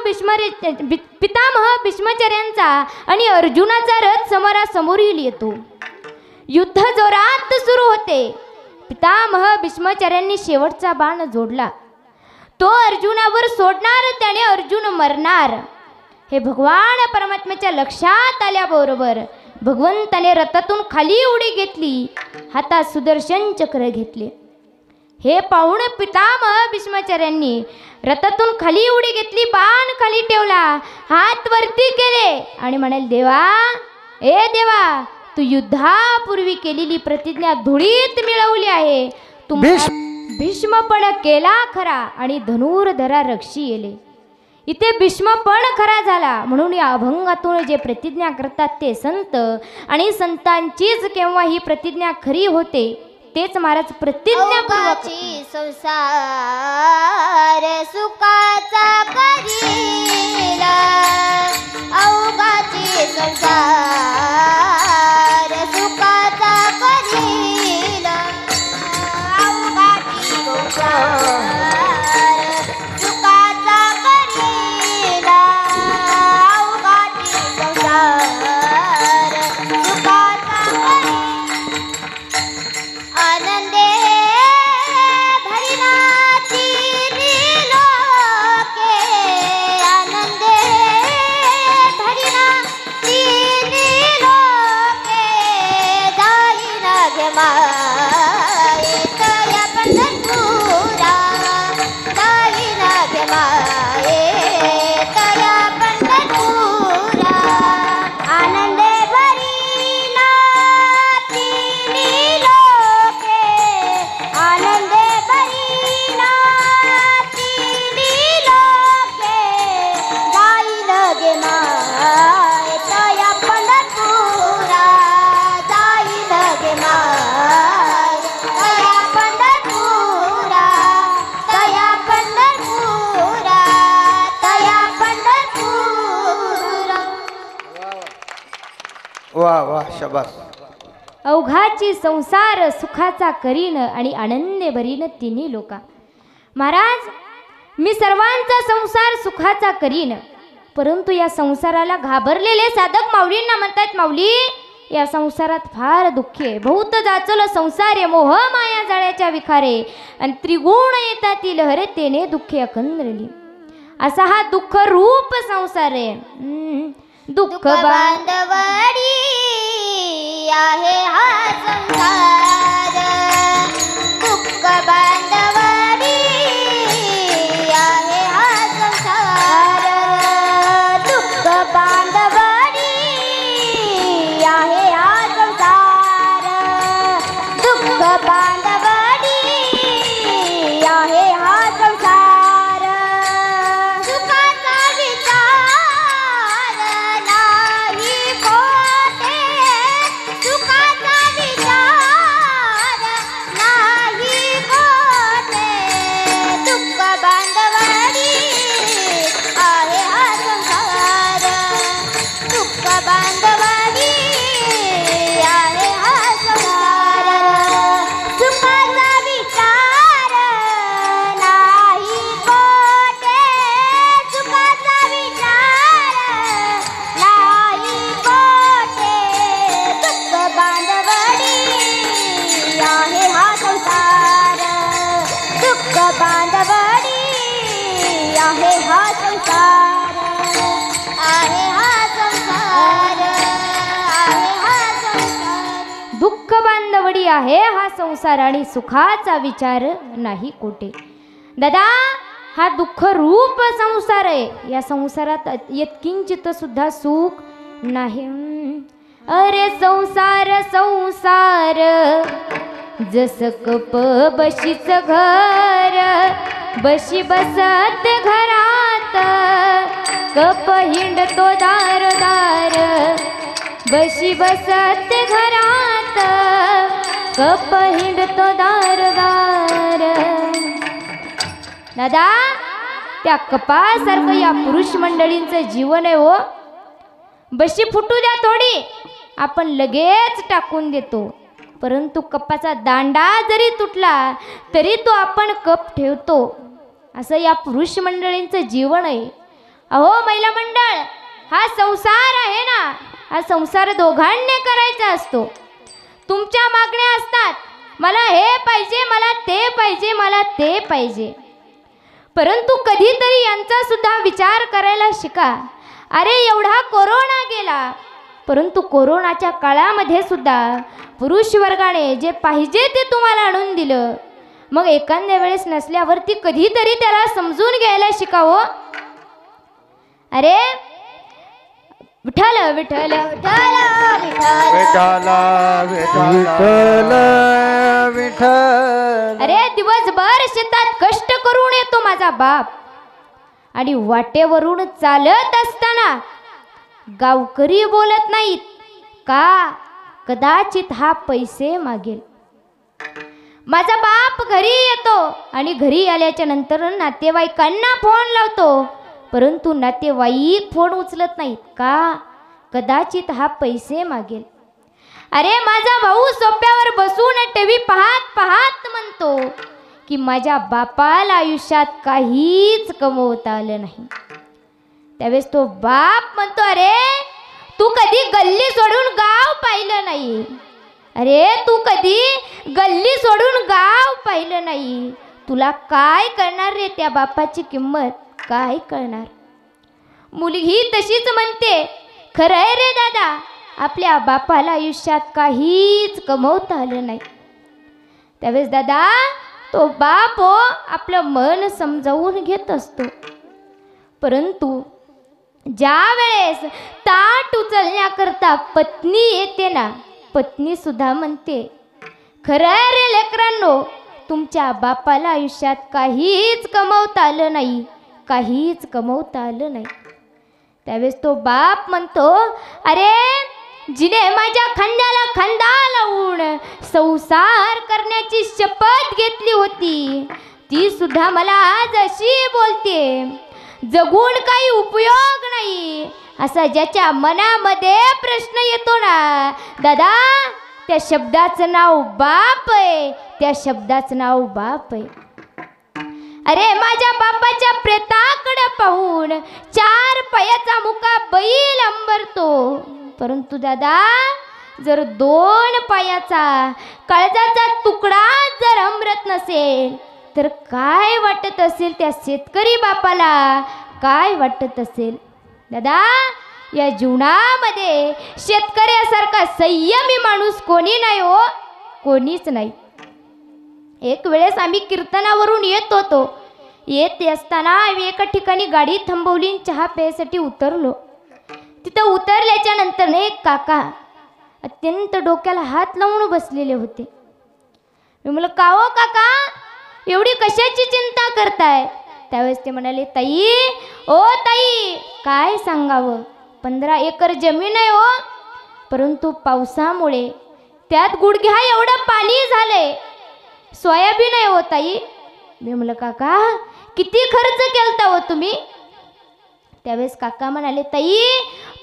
भीष्माचार्यांचा आणि अर्जुनाचा रथ समोरासमोरील येतो. युद्ध जोरात सुरू होते. पितामह भीष्माचार्यांनी शेवटचा बाण जोडला. तो अर्जुनावर सोडणार, त्याने अर्जुन मरणार. हे भगवान परमात्म्याच्या लक्षात आल्याबरोबर भगवंताने रथातून खाली उडी घेतली, हातात सुदर्शन चक्र घेतले. हे पाहून पितामह भीष्माचार्यांनी रथातून खाली उडी घेतली, बाण खाली ठेवला, हात वरती केले आणि म्हणाले, देवा ए देवा, तू युद्धापूर्वी केलेली प्रतिज्ञा धुळीत मिळवली आहे. भीष्मपण केला खरा आणि धनुर्धरा रक्षी येले. इथे भीष्मपण खरा झाला, म्हणून या अभंगातून जे प्रतिज्ञा करतात ते संत, आणि संतांचीच केव्हा ही प्रतिज्ञा खरी होते तेच महाराज प्रतिज्ञापूर्वक. संसार सुखाचा करीला, अवघाची संसार सुखाचा करीला, अवघाची संसार सुखाचा करीला, अवघाची संसार सुखाचा करीला. आनंदे भरिना तिन्ही लोके, आनंदे भरिना तिन्ही लोके, जाईन गे माये तया पंढरपुरा, जाईन गे माये तया पंढरपुरा. आनंदे भरिना तिन्ही लोके, आनंदे भरिना तिन्ही लोके, जाईन गे माये तया पंढरपुरा, जाईन गे माये तया पंढरपुरा, तया पंढरपुरा, तया पंढरपुरा. वा वा, शाबास. अवघाची संसार सुखाचा करीन आणि आनंदे भरीन तिन्ही लोका. महाराज, मी सर्वांचा संसार सुखाचा करीन, परंतु या संसाराला घाबरलेले साधक माऊलींना म्हणतात, माऊली या संसारात फार दुःख आहे. बहुत जाचल संसारे मोह माया जाळ्याच्या विखारे, आणि त्रिगुण येताती लहरे तेने दुःखे अखंडली. असा हा दुःख रूप संसार आहे. दुःख बांधवडी आहे हा संसार, दुःख बांधवडी आहे हा संसार, दुःख बांधवडी आहे हा संसार, दुःख बांधवडी आहे हा संसार. सुखाचा विचार नाही कोठे, सुखाचा आहे हा संसार आणि सुखाचा विचार नाही कोठे. दादा, हा दुःख रूप संसार आहे. या संसारात यत्किंचित सुद्धा सुख नाही. अरे संसार संसार जस कप बशीच घर, बशी बसत घरात कप हिंडतो दार दार, बशी बसत घरात कप हिंडतो दार दार. दादा, त्या कपासारखं या पुरुष मंडळींचं जीवन आहे हो. बशी फुटू द्या थोडी, आपण लगेच टाकून देतो. परंतु कपाचा दांडा जरी तुटला तरी तो आपण कप ठेवतो. असं या पुरुष मंडळींचं जीवन आहे. अहो महिला मंडळ, हा संसार आहे ना, हा संसार दोघांनी करायचा असतो. तुमच्या मागण्या असतात, मला हे पाहिजे, मला ते पाहिजे, मला ते पाहिजे. परंतु कधीतरी यांचा सुद्धा विचार करायला शिका. अरे एवढा कोरोना गेला, परंतु कोरोनाच्या काळामध्ये सुद्धा पुरुष वर्गाने जे पाहिजे ते तुम्हाला आणून दिलं. मग एखाद्या वेळेस नसल्यावरती कधीतरी त्याला समजून घ्यायला शिकावं. अरे विठ्ठल विठ्ठल विठ्ठल विठ्ठल विठ्ठल विठ्ठल. अरे दिवसभर शेतात कष्ट करून येतो माझा बाप, आणि वाटेवरून चालत असताना गावकरी बोलत नाहीत का? कदाचित हा पैसे मागेल. माझा बाप घरी येतो आणि घरी आल्याच्या नंतर नातेवाईकांना फोन लावतो, परंतु नातेवाईक फोन उचलत नाहीत का? कदाचित हा पैसे मागेल. अरे माझा भाऊ सोप्यावर बसून टीव्ही पाहत पाहत म्हणतो की माझ्या बापाला आयुष्यात काहीच कमवता आलं नाही. त्यावेळेस तो बाप म्हणतो, अरे तू कधी गल्ली सोडून गाव पाहिलं नाही. अरे तू कधी गल्ली सोडून गाव पाहिलं नाही. तुला काय कळणार रे त्या बापाची किंमत, काय कळणार? मुलगी तशीच म्हणते, खरं आहे रे दादा, आपल्या बापाला आयुष्यात काहीच कमवता आलं नाही. त्यावेळेस दादा तो बाप हो आपलं मन समजावून घेत असतो. परंतु ज्या वेळेस ताट उचलण्याकरता पत्नी येते ना, पत्नी सुद्धा म्हणते, खरं रे लेकरांनो, तुमच्या बापाला आयुष्यात काहीच कमवता आलं नाही, काहीच कमवता आलं नाही. त्यावेळेस तो बाप म्हणतो, अरे जिने माझ्या खांद्याला खांदा लावून संसार करण्याची शपथ घेतली होती, ती सुद्धा मला आज अशी बोलते, जगून काही उपयोग नाही. असा ज्याच्या मनामध्ये प्रश्न येतो ना दादा, त्या शब्दाचं नाव बाप आहे, त्या शब्दाचं नाव बाप आहे. अरे माझ्या बापाच्या प्रेताकडे पाहून 4 पायाचा मुका बैल अंबरतो, परंतु दादा जर 2 पायाचा काळजाचा तुकडा जर अंबरत नसेल तर काय वाटत असेल त्या शेतकरी बापाला, काय वाटत असेल? दादा या जीवनामध्ये शेतकऱ्यासारखा संयमी माणूस कोणी नाही हो, कोणीच नाही. एक वेळेस आम्ही कीर्तनावरून येत होतो. येत असताना आम्ही एका ठिकाणी गाडी थांबवली, चहा प्यायसाठी उतरलो. तिथं उतरल्याच्या नंतर एक काका अत्यंत डोक्याला हात लावून बसलेले होते. मी म्हणलं, का हो काका, एवढी कशाची चिंता करताय? त्यावेळेस ते म्हणाले, ताई ओ ताई, काय सांगावं, 15 एकर जमीन आहे हो, परंतु पावसामुळे त्यात गुडघ्या एवढं पाणी झालंय, सोयाबीन आहे हो ताई. मी म्हणलं, काका किती खर्च केलता हो तुम्ही? त्यावेळेस काका म्हणाले, ताई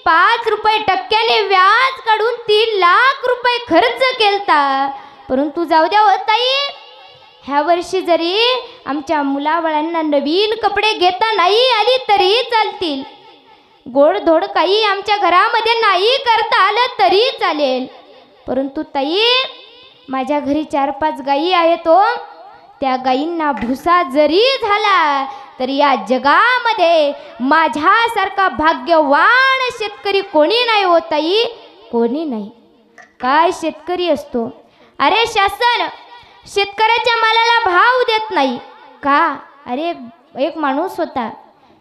5 रुपये टक्क्याने व्याज काढून 3 लाख रुपये खर्च केलता, परंतु जाऊ द्या हो ताई, ह्या वर्षी जरी आमच्या मुलाबाळांना नवीन कपडे घेता नाही आली तरी चालतील, गोडधोड काही आमच्या घरामध्ये नाही करता आलं तरी चालेल, परंतु ताई माझ्या घरी 4-5 गायी आहेत हो, त्या गायींना भुसा जरी झाला तर या जगामध्ये माझ्यासारखा भाग्यवान शेतकरी कोणी नाही हो ताई, कोणी नाही. काय शेतकरी असतो, अरे शासन शेतकऱ्याच्या मालाला भाव देत नाही का? अरे एक माणूस होता,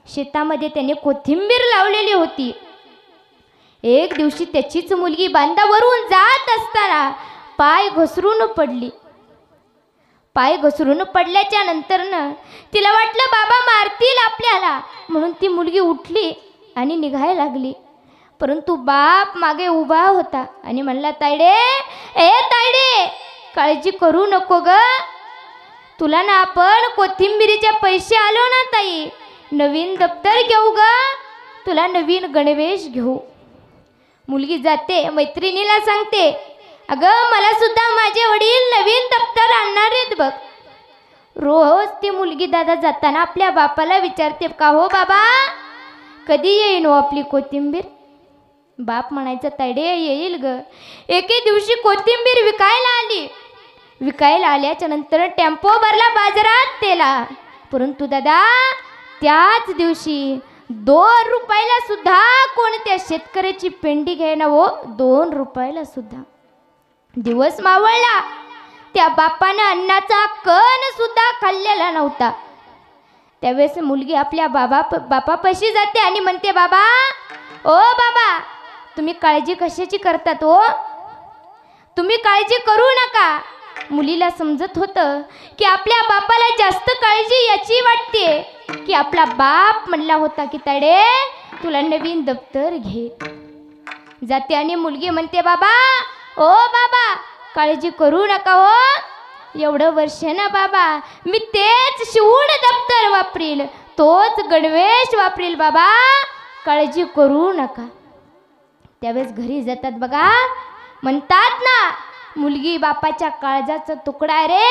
शेतामध्ये त्याने कोथिंबीर लावलेली होती. एक दिवशी त्याचीच मुलगी बांधावरून जात असताना पाय घसरून पडली. पाय घसरून पडल्याच्या नंतरनं तिला वाटलं बाबा मारतील आपल्याला, म्हणून ती मुलगी उठली आणि निघायला लागली. परंतु बाप मागे उभा होता आणि म्हणला, तायडे ए तायडे, काळजी करू नको ग, तुला ना आपण कोथिंबिरीचे पैसे आलो ना ताई, नवीन दप्तर घेऊ ग, तुला नवीन गणवेश घेऊ. मुलगी जाते मैत्रिणीला सांगते, अगं मला सुद्धा माझे वडील नवीन दप्तर आणणार आहेत बघ. रोज ती मुलगी दादा जाताना आपल्या बापाला विचारते, का हो बाबा कधी येईन हो आपली कोथिंबीर? बाप म्हणायचं, तायडे येईल ग. एके दिवशी कोथिंबीर विकायला आली. विकायला आल्याच्या नंतर टेम्पो भरला बाजारात तेला. परंतु दादा त्याच दिवशी 2 रुपयाला सुद्धा कोणत्या शेतकऱ्याची पेंडी घ्यायना हो, 2 रुपयाला सुद्धा. दिवस मावळला, त्या बापानं अन्नाचा कण सुद्धा खाल्लेला नव्हता. त्यावेळेस मुलगी आपल्या बापापाशी जाते आणि म्हणते, बाबा ओ बाबा, तुम्ही काळजी कशाची करतात हो? तुम्ही काळजी करू नका. मुलीला समजत होतं की आपल्या बापाला जास्त काळजी याची वाटते की आपला बाप म्हणला होता की ताडे तुला नवीन दप्तर घे. जाते आणि मुलगी म्हणते, बाबा ओ बाबा काळजी करू नका हो, एवढं वर्ष ना बाबा मी तेच शिवून दप्तर वापरील, तोच गणवेश वापरील, बाबा काळजी करू नका. त्यावेळेस घरी जातात बघा, म्हणतात ना मुलगी बापाच्या काळजाचा तुकडा. रे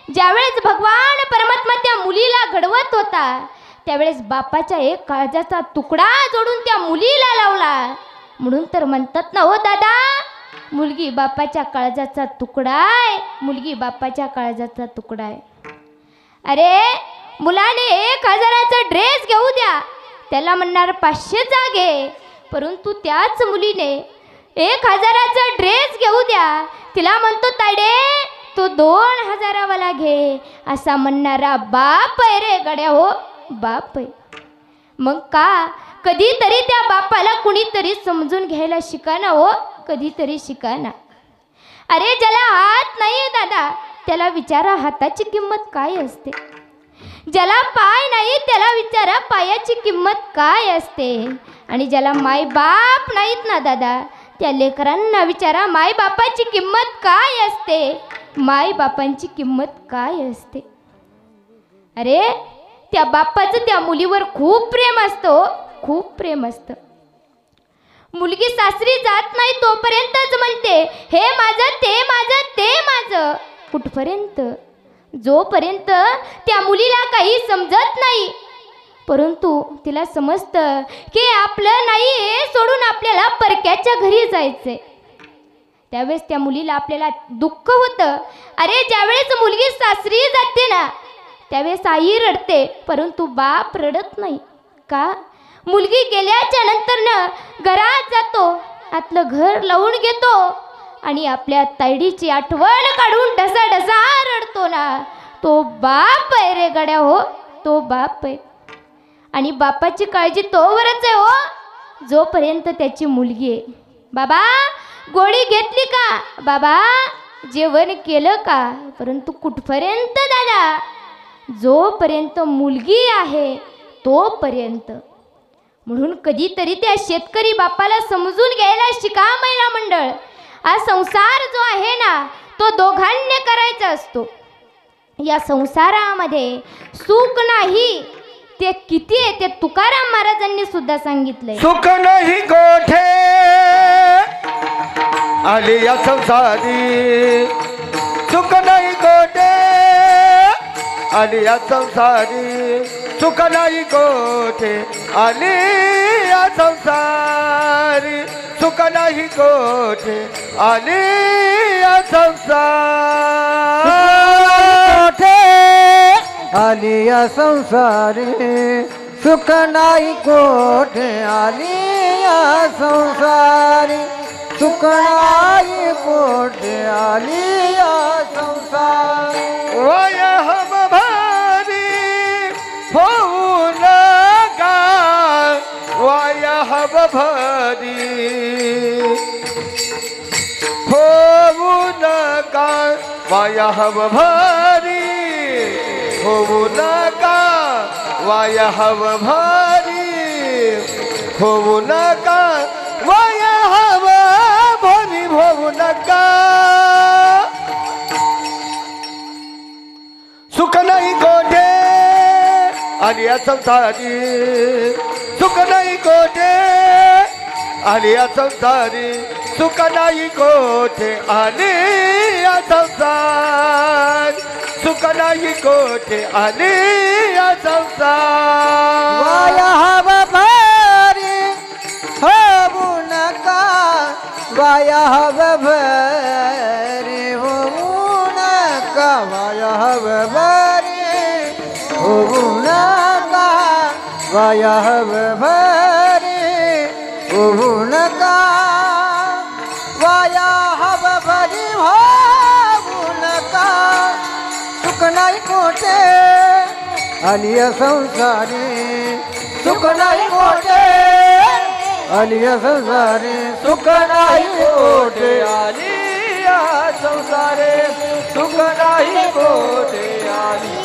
ज्यावेळेस भगवान परमात्मा त्या मुलीला घडवत होता त्यावेळेस बापाच्या एक काळजाचा तुकडा जोडून त्या मुलीला लावला. म्हणून तर म्हणतात ना हो दादा, मुलगी बापाच्या काळजाचा तुकडा आहे, मुलगी बापाच्या काळजाचा तुकडा आहे. अरे मुलाने 1000चा ड्रेस घेऊ द्या, त्याला म्हणणार 500चा घे. परंतु त्याच मुलीने 1000चा ड्रेस घेऊ द्या, तिला म्हणतो ताडे तो 2000 वाला घे, असा म्हणणारा बाप आहे रे गड्या, हो बाप आहे. मग का कधीतरी त्या बापाला कुणीतरी समजून घ्यायला शिकाना हो, कधीतरी शिकाना. अरे ज्याला हात नाही दादा त्याला विचारा हाताची किंमत काय असते, ज्याला पाय नाही त्याला विचारा पायाची किंमत काय असते, आणि ज्याला माय बाप नाहीत ना दादा त्या लेकरांना विचारा माय बापाची किंमत काय असते, माय बापांची किंमत काय असते. अरे त्या बापाचं त्या मुलीवर खूप प्रेम असतं, खूप प्रेम असतं. मुलगी सासरी जात नाही तोपर्यंतच म्हणते हे माझं ते माझं ते माझं. कुठपर्यंत? जोपर्यंत त्या मुलीला काही समजत नाही. परंतु तिला समजतं की आपलं नाही हे सोडून आपल्याला परक्याच्या घरी जायचंय. त्यावेळेस त्या मुलीला आपल्याला दुःख होतं. अरे ज्यावेळेस मुलगी सासरी जाते ना त्यावेळेस आई रडते, परंतु बाप रडत नाही. का? मुलगी गेल्याच्या नंतर ना घरात जातो, आतलं घर लावून घेतो आणि आपल्या ताईडीची आठवण काढून ढसा ढसा रडतो ना, तो बाप आहे रे गड्या, हो तो बाप आहे. आणि बापाची काळजी तोवरच आहे हो जोपर्यंत त्याची मुलगी आहे. बाबा गोळी घेतली का? बाबा जेवण केलं का? परंतु कुठपर्यंत दादा? जोपर्यंत मुलगी आहे तोपर्यंत. म्हणून कधीतरी त्या शेतकरी बापाला समजून घ्यायला शिका महिला मंडळ. हा संसार जो आहे ना तो दोघांनी करायचा असतो. या संसारामध्ये सुख नाही ते किती आहे ते तुकाराम महाराजांनी सुद्धा सांगितलंय. सुख नाही कोठे आली या संसारी, सुख नाही कोठे आली या संसारी, सुख नाही कोठे आली या संसारी, सुख नाही कोठे आली या संसारी, आली या संसारी, सुख नाही कोठे आली या संसारी, सुख नाही कोठे कोठे आली या संसार वय हम भारी होऊ नका वय हम भारी होऊ नका वय हम भारी होऊ नका वय हम भारी होऊ नका वय हम भारी होऊ नका सुख नाही कोठे आणि या संसारी सुख नाही कोठे आणि या संसारी सुख नाही कोठे आणि या संसार सुख नाही कोठे आणि या संसार वाया हवा भारी होऊ नका वाया हवा भारी होऊ नका वाया हवा भारी होऊ नका वाया हवा भारी होऊ नका वाया हवा भारी होऊ नका सुख नाही कोठे आणि या संसारी सुख नाही कोठे आणि या संसारी सुख नाही कोठे आली या संसारे सुख नाही कोठे आली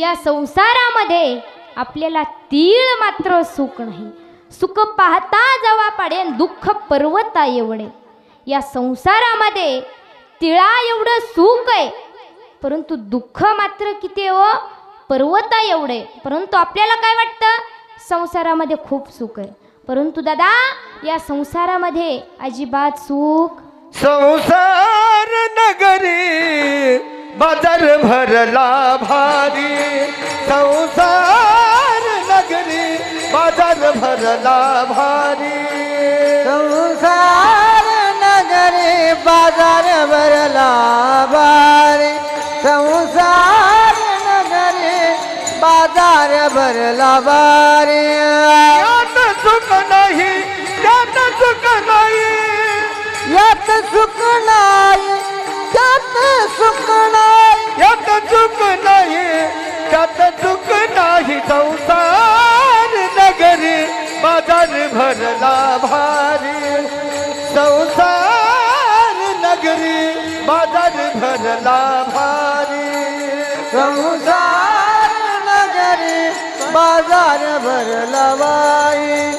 या संसारामध्ये आपल्याला तीळ मात्र सुख नाही. सुख पाहता जवा पाडेन दुःख पर्वता एवढे. या संसारामध्ये तिळा एवढं सुख आहे परंतु दुःख मात्र किती हो पर्वता एवढे. परंतु आपल्याला काय वाटतं संसारामध्ये खूप सुख आहे परंतु दादा या संसारामध्ये अजिबात सुख. संसार नगरी बाजार भरला भारी संसार नगरी बाजार भरला भारी संसार नगरी बाजार भरला भारी संसार नगरी बाजार भरला भारी यात सुख नाही यात सुख नाही यात सुख नाही यात सुख नाही यात सुख नाही त्यात सुख नाही संसार नगरी बाजार भरला भारी संसार नगरी बाजार भरला भारी संसार नगरी बाजार भरला बाई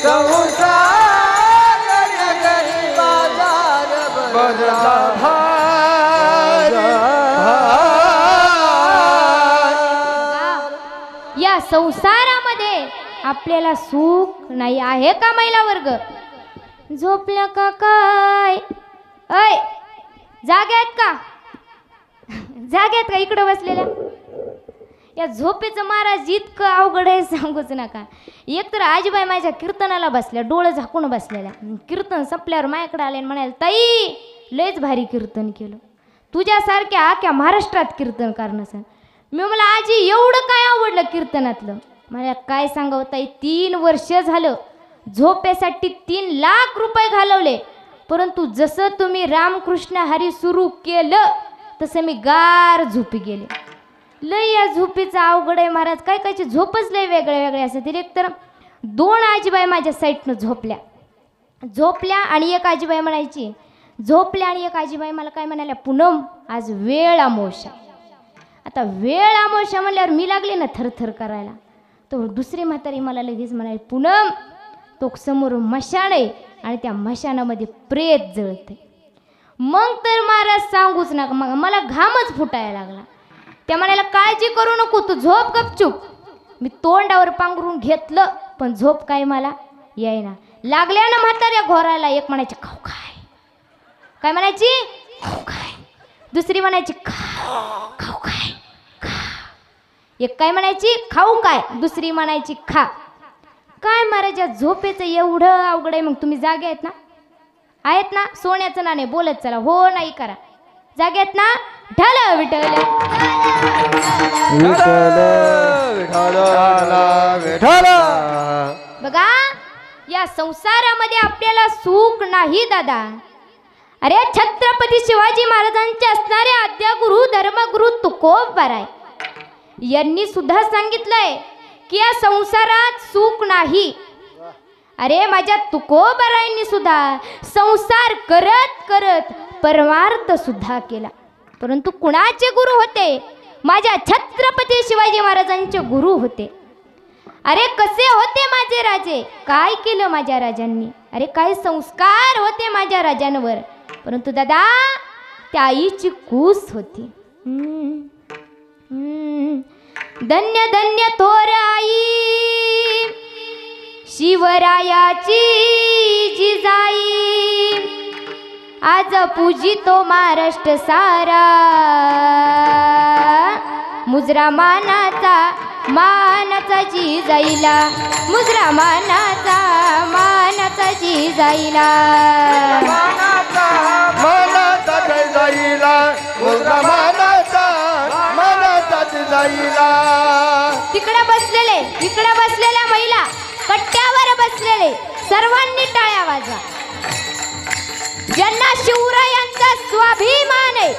संसार नगरी बाजार भरला या संसारामध्ये आपल्याला सुख नाही आहे का महिला वर्ग. झोपल्या का काय ऐ जागे आहेत का जागे आहेत का इकडं बसलेल्या. या झोपेचं महाराज इतकं अवघड आहे सांगूच नका. एक तर आजीबाई माझ्या कीर्तनाला बसल्या डोळं झाकून बसलेल्या. कीर्तन संपल्यावर माझ्याकडे आले आणि म्हणाले ताई लयच भारी कीर्तन केलं तुझ्यासारख्या अख्ख्या महाराष्ट्रात कीर्तन करणं सर. मी मला आजी एवढं काय आवडलं कीर्तनातलं. मला काय सांगावं ताई 3 वर्ष झालं झोपेसाठी 3 लाख रुपये घालवले परंतु जसं तुम्ही रामकृष्ण हरी सुरू केलं तसं मी गार झोपी गेले. लय या झोपेचं अवघड आहे महाराज. काय कायची झोपच लय वेगळे वेगळे असते. एक तर 2 आजीबाई माझ्या साईडनं झोपल्या आणि एक आजीबाई म्हणायची झोपल्या आणि एक आजीबाई मला काय म्हणाल्या पूनम आज वेळ अमावस्या. आता वेळ अमावस्या म्हणल्यावर मी लागले ना थरथर करायला. तर दुसरी म्हातारी मला लगेच म्हणाली पूनम तो समोर मशान आहे आणि त्या मशानामध्ये प्रेत जळते. मग तर महाराज सांगूच नका मग मला घामच फुटायला लागला. त्या म्हणाला काळजी करू नको तू झोप गपचूप. मी तोंडावर पांघरून घेतलं पण झोप काय मला येईना. लागल्या ना म्हाताऱ्या घोरायला. एक म्हणायची खाऊ काय म्हणायची खाऊ काय. दुसरी म्हणायची खाऊ काय खा. एक काय म्हणायची खाऊ काय दुसरी म्हणायची खा. काय महाराज या झोपेचं एवढं अवघड आहे. मग तुम्ही जागे आहेत ना सोन्याचं नाणे बोलत चला हो नाही करा. जागे आहेत ना ढाल विठ्ठल विठ्ठल विठ्ठल विठ्ठल या संसारामध्ये आपल्याला सुख नाही दादा. अरे छत्रपती शिवाजी महाराजांचे असणारे आद्यगुरु धर्मगुरु तुकोबराय यांनी सुद्धा सांगितलंय की या संसारात सुख नाही. अरे माझ्या तुकोबरायांनी सुद्धा संसार करत करत परमार्थ सुद्धा केला. परंतु कुणाचे गुरु होते? माझ्या छत्रपती शिवाजी महाराजांचे गुरु होते. अरे कसे होते माझे राजे? काय केलं माझ्या राजांनी? अरे काय संस्कार होते माझ्या राजांवर? परंतु दादा त्या आईची कूस होती. धन्य धन्य थोर आई शिवरायाची जिजाई, आज पूजितो महाराष्ट्र सारा. मुजरा मानाचा जिजाईला, मुजरा मानाचा जिजाईला. मानाचा जिजाईला, मुजरा मानाचा जिजाईला. तिकडे बसलेल्या महिला, कट्ट्यावर बसलेले सर्वांनी टाळ्या वाजवा. ज्यांना शिवरायांचा स्वाभिमान आहे,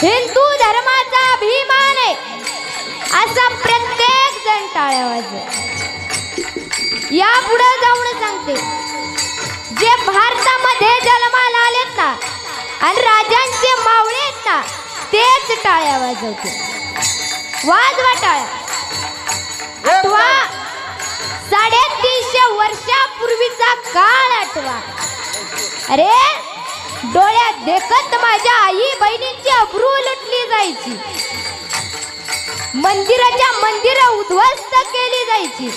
हिंदू धर्माचा अभिमान आहे, असा प्रत्येक जण टाळ्या वाजवा. या पुढे जाऊन सांगते, जे भारतामध्ये जन्माला आलेत ना आणि राजांचे मावळे आहेत ना, तेच टाळ्या वाजवते. वाजवा टाळ्या. आठवा 350 वर्षापूर्वीचा काळ आठवा. अरे डोळ्यात देखत माझ्या आई बहिणींची अब्रू लुटली जायची, मंदिरं उद्ध्वस्त केली जायची.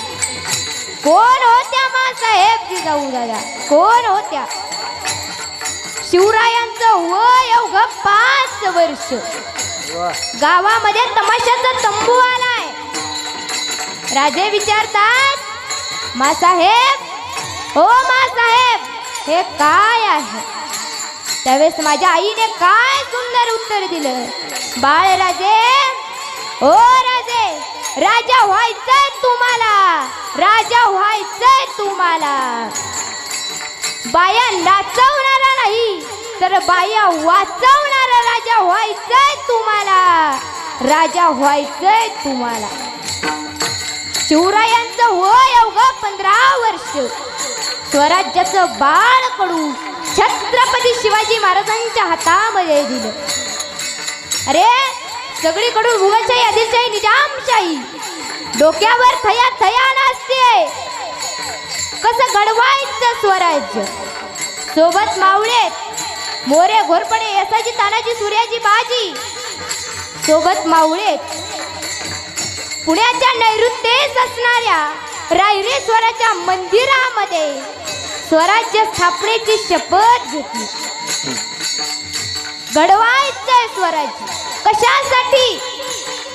कोण होत्या मासाहेब जिजाऊ दादा? कोण होत्या? शिवरायांचं वय अवघं 5 वर्ष. गावामध्ये तमाशाचा तंबू आलाय. राजे विचारतात, मासाहेब, हो मासाहेब, हे काय आहे? त्यावेळेस माझ्या आईने काय सुंदर उत्तर दिलं. बाळराजे, ओ राजे, राजा व्हायचंय तुम्हाला, राजा व्हायचंय तुम्हाला. बाया नाचवणारा नाही तर बाया वाचवणारा राजा व्हायचंय तुम्हाला, राजा व्हायचंय तुम्हाला. शिवरायांचं वय अवघं 15 वर्ष. स्वराज्याचं बाळ कडू छत्रपती शिवाजी महाराजांच्या हातामध्ये दिलं. अरे सगळीकडून मुघलशाही, आदिलशाही, निजामशाही डोक्यावर थया थया नसते. कसं घडवायचं स्वराज्य? सोबत मावळे, मोरे, घोरपडे, यसाजी, तानाजी, सूर्याजी, बाजी सोबत मावळे. पुण्याच्या नैऋत्येस असणाऱ्या रायरेश्वराच्या मंदिरामध्ये स्वराज्य स्थापनेची शपथ घेतली. घडवायचंय स्वराज्य. कशासाठी?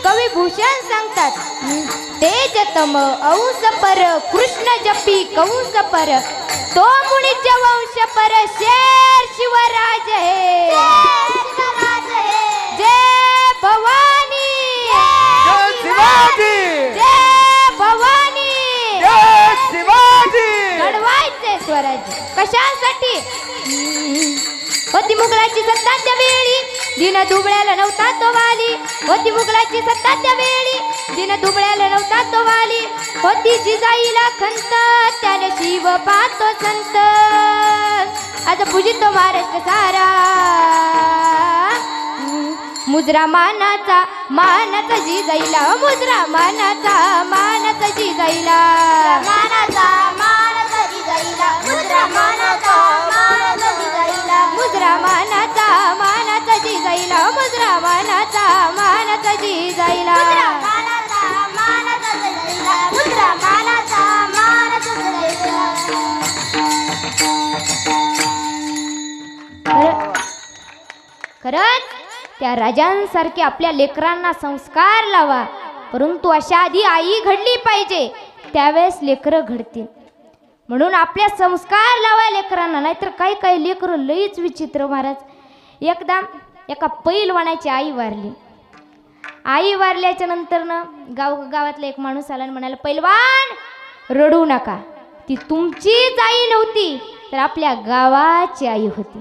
कवी भूषण सांगतात, तेजतम अंश पर कृष्ण जपी कंस पर, तो मुनीचे वंश पर शेर शिवराज है. जय भवानी, जय शिवाजी, जय भवानी, जय शिवाजी. घडवायचे स्वराज्य. कशासाठी? होती मुघलाची सत्ता त्या वेळी, दिन दुबळ्याला नव्हता तो वाली. होती मुघलाची सत्ता त्या वेळी, दिन दुबळ्याला नव्हता तो वाली. होती जिजाईला खंत, त्याने शिव पाहतो संत. आज पूजितो महाराष्ट्र सारा. मुजरा मानाचा जिजाईला, मुजरा मानाचा जिजाईला. मानाचा जिजाईला, मुद्रा मानाचा जिजाईला. मुजरा मानाचा जिजाईला, मुजरा मानाचा जिजाईला. मुद्रा मानाचा जिजाईला. खरंच त्या राजांसारखे आपल्या लेकरांना संस्कार लावा. परंतु अशा आधी आई घडली पाहिजे, त्यावेळेस लेकरं घडतील. म्हणून आपल्या संस्कार लावा लेकरांना. नाहीतर काही काही लेकरं लईच विचित्र. महाराज, एकदा एका पैलवानाची आई वारली. आई वारल्याच्या नंतर ना गावातला एक माणूस आला आणि म्हणाला, पैलवान रडू नका. ती तुमचीच आई नव्हती तर आपल्या गावाची आई होती.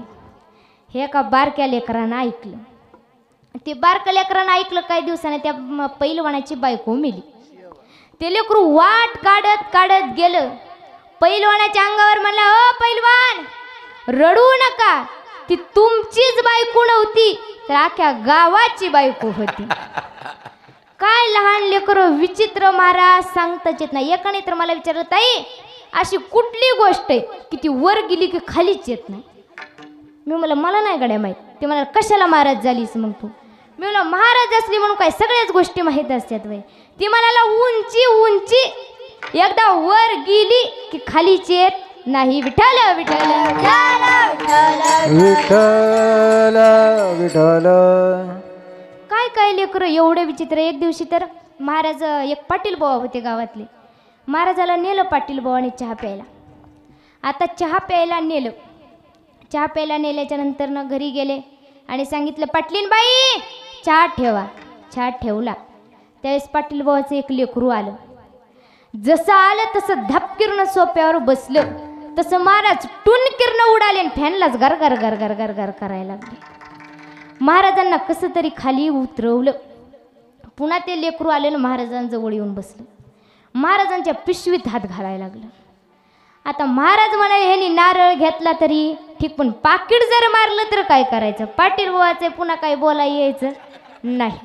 हे एका बारक्या लेकरानं ऐकलं. ते बारक्या लेकरानं ऐकलं. काही दिवसाने त्या पैलवानाची बायको मेली. ते लेकरू वाट काढत काढत गेलं. पैलवानाच्या अंगावर म्हणला, ओ पैलवान, रडू नका, ती तुमचीच बायको नव्हती तर अख्ख्या गावाची बायको होती. काय लहान लेकरं विचित्र महाराज सांगताच येत नाही. एकाने तर मला विचारलं, ताई अशी कुठली गोष्ट आहे की ती वर गेली की खालीच येत नाही? मी म्हणलं मला नाही गड्या माहीत. ते मला कशाला महाराज झालीस मग तू? मी म्हणलं महाराज असली म्हणून काय सगळ्याच गोष्टी माहीत असतात वय? ती म्हणाला उंची उंची एकदा वर गेली की खालीच येत नाही. विठ्ठल विठ्ठल विठ्ठल विठ्ठल. काय काय लेकरं एवढे विचित्र. एक दिवशी तर महाराज, एक पाटील बुवा होते गावातले, महाराजाला नेलं पाटील बुवाने चहा प्यायला. आता चहा प्यायला नेलं. चहा प्यायला नेल्याच्या नंतर ना घरी गेले आणि सांगितलं, पाटलीन बाई चहा ठेवा. चहा ठेवला. त्यावेळेस पाटील बुवाचं एक लेकरू आलं. जसं आलं तसं धपकिरणं सोप्यावर बसलं. तसं महाराज टुनकिरणं उडाले आणि फॅनलाच गर गर गर गर गर गर करायला लागले. महाराजांना कसं तरी खाली उतरवलं. पुन्हा ते लेकरू आले ना महाराजांजवळ येऊन बसलं. महाराजांच्या पिशवीत हात घालायला लागलं. आता महाराज म्हणाले, ह्यानी नारळ घेतला तरी ठीक, पण पाकिट जर मारलं तर काय करायचं? पाटील बुवाचे पुन्हा काय बोला यायचं नाही.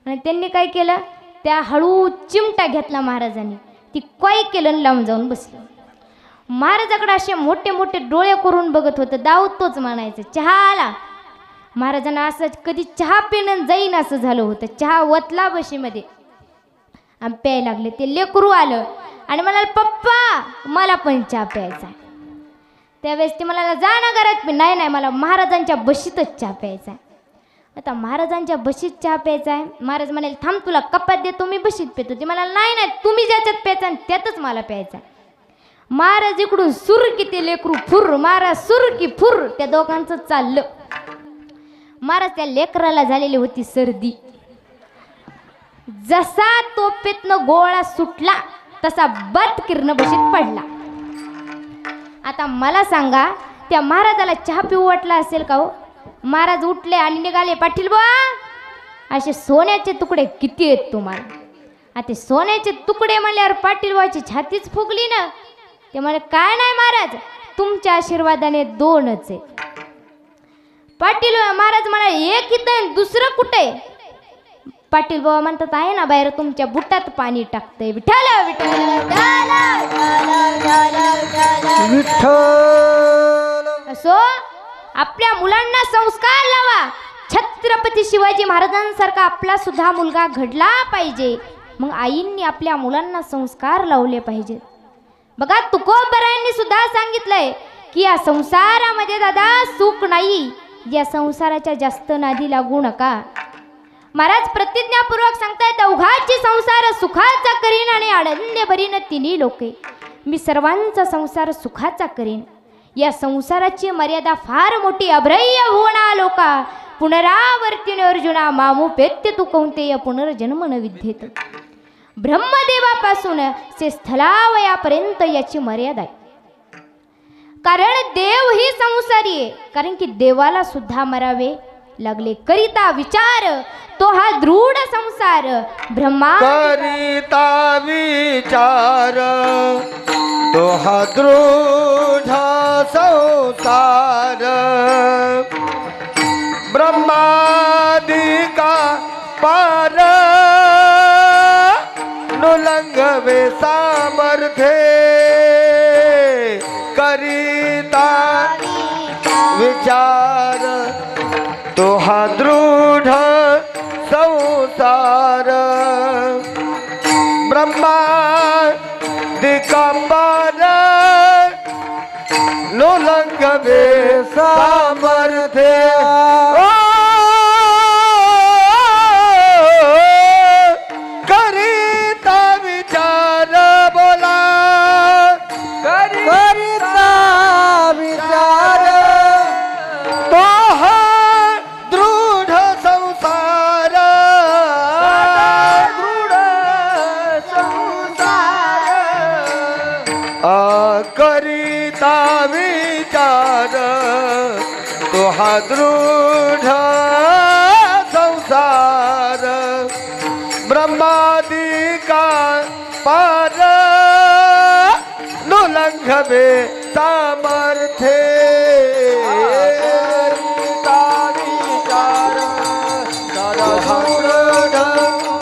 आणि त्यांनी काय केलं, त्या हळू चिमटा घेतला महाराजांनी, ती काय केलं लांब जाऊन बसलं. महाराजाकडे असे मोठे मोठे डोळे करून बघत होतं. दावतोच म्हणायचं. चहा आला. महाराजांना असं कधी चहा पिणं जाईन असं झालं होतं. चहा वतला बशीमध्ये आणि प्यायला लागले. ते लेकरू आलं आणि म्हणाल, पप्पा मला पण चहा प्यायचा आहे. त्यावेळेस ते म्हणाला, जा ना घरात. मी नाही नाही, मला महाराजांच्या बशीतच चहा प्यायचा आहे. आता महाराजांच्या बशीत चहा प्यायचा आहे. महाराज म्हणाले, थांब तुला कपात देतो, मी बशीत पितो. ते म्हणाला, नाही नाही, तुम्ही ज्याच्यात प्यायचा त्यातच मला प्यायचा आहे. महाराज इकडून सुर की ते लेकरू फुर, महाराज सुर की फुर, त्या दोघांचं चाललं. महाराज त्या लेकराला झालेली होती सर्दी. जसा तोपेतनं गोळा सुटला तसा बदकिरण बशीत पडला. आता मला सांगा, त्या महाराजाला चहा पिऊ वाटला असेल का हो? महाराज उठले आणि निघाले. पाटील बुवा, असे सोन्याचे तुकडे किती आहेत तुम्हाला? आता सोन्याचे तुकडे म्हणल्यावर पाटील बुवाची छातीच फुगली ना. ते म्हणे, काय नाही महाराज, तुमच्या आशीर्वादाने 2च आहे. पाटील महाराज म्हणाले, एक इथं दुसरं कुठे? पाटील बाबा म्हणतात, आहे ना बाहेर तुमच्या बुटात पाणी टाकतंय. विठ्ठल विठ्ठल विठ्ठल. असो आपल्या मुलांना संस्कार लावा. छत्रपती शिवाजी महाराजांसारखा आपला सुद्धा मुलगा घडला पाहिजे. मग आईंनी आपल्या मुलांना संस्कार लावले पाहिजेत. बघा, तुकोबरायांनी सुद्धा सांगितलंय की या संसारामध्ये दादा सुख नाही, या संसाराच्या जास्त नादी लागू नका. महाराज प्रतिज्ञापूर्वक सांगतायत, अवघाची संसार सुखाचा करीन आणि आनंद भरीन तिन्ही लोके. मी सर्वांचा संसार सुखाचा करीन. या संसाराची मर्यादा फार मोठी. अभ्रय होणा लोका पुनरावर्तीने अर्जुना मामुपेत्य तू कौंतेय पुनर्जन्म न विद्येत. ब्रह्मदेवापासून ते स्थलावयापर्यंत याची मर्यादा आहे. कारण देव ही संसारी आहे. कारण की देवाला सुद्धा मरावे लागले. करिता विचार तो हा दृढ संसार. ब्रह्मा करिता विचार तो हा दृढ संसार. ब्रह्मादिका पार नुलंगवे सामर्थ्ये. करिता विचार तो हा दृढ संसार. ब्रह्मादिका पार नुलंगवे सामर्थ्ये. करिता विचार बोला. करिता विचार तो हा दृढ संसार. दृढ संसार. करिता विचार तो हा दृढ संसार ब्रह्मादिका पार नुलंघवे सामर्थ्ये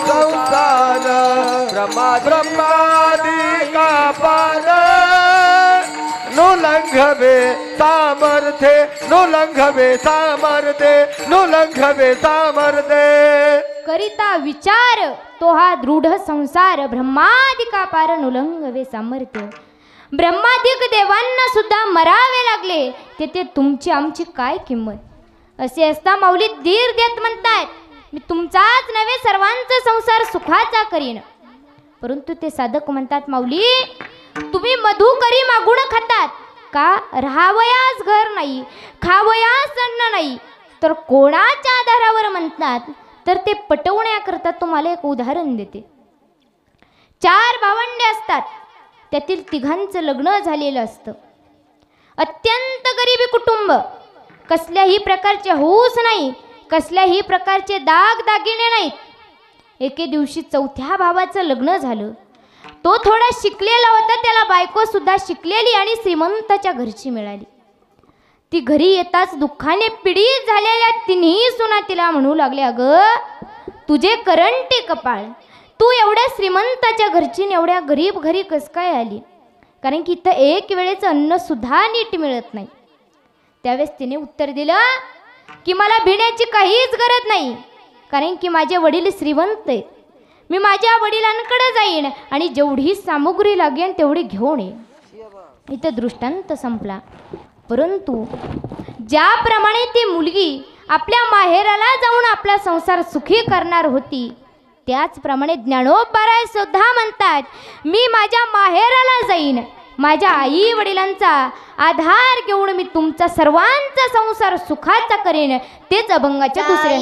संसार ब्रह्मादिका पार नुलंघवे सामर्थ्ये नुलंघवे सामर्थ्ये नुलंघवे सामर्थ्ये करिता विचार तो हा दृढ संसार ब्रह्मादिका पार नुलंघवे सामर्थ्य. ब्रह्मादिक देवांना सुद्धा मरावे लागले तेथे तुमची आमची काय किंमत. असे असता माऊली धीर देत म्हणतायत मी तुमचाच नव्हे सर्वांचा संसार सुखाचा करीन. परंतु ते साधक म्हणतात माऊली तुम्ही मधुकरी मागून खातात का. राहावयास घर नाही खावयास अन्न नाही तर कोणाच्या आधारावर म्हणतात. तर ते पटवण्याकरता तुम्हाला एक उदाहरण देते. 4 भावंडे असतात त्यातील 3घांचं लग्न झालेलं असतं. अत्यंत गरिबी कुटुंब कसल्याही प्रकारचे हौस नाही कसल्याही प्रकारचे दागदागिने नाहीत. एके दिवशी 4थ्या भावाचं लग्न झालं. तो थोडा शिकलेला होता त्याला बायको सुद्धा शिकलेली आणि श्रीमंताच्या घरची मिळाली. ती घरी येताच दुःखाने पीडित झालेल्या 3ही सुना तिला म्हणू लागल्या अगं तुझे करंटे कपाळ तू एवढ्या श्रीमंताच्या घरची एवढ्या गरीब घरी कस काय आली. कारण की इथं एक वेळेचं अन्न सुद्धा नीट मिळत नाही. त्यावेळेस तिने उत्तर दिलं की मला भिण्याची काहीच गरज नाही कारण की माझे वडील श्रीमंत आहेत. मी माझ्या वडिलांकडे जाईन आणि जेवढी सामुग्री लागेल तेवढी घेऊन ये. इथं दृष्टांत संपला. परंतु ज्याप्रमाणे ती मुलगी आपल्या माहेराला जाऊन आपला संसार सुखी करणार होती त्याचप्रमाणे ज्ञानोबराय सुद्धा म्हणतात मी माझ्या माहेराला जाईन माझ्या आई वडिलांचा आधार घेऊन मी तुमचा सर्वांचा संसार सुखाचा करेन. तेच अभंगाच्या दुसऱ्या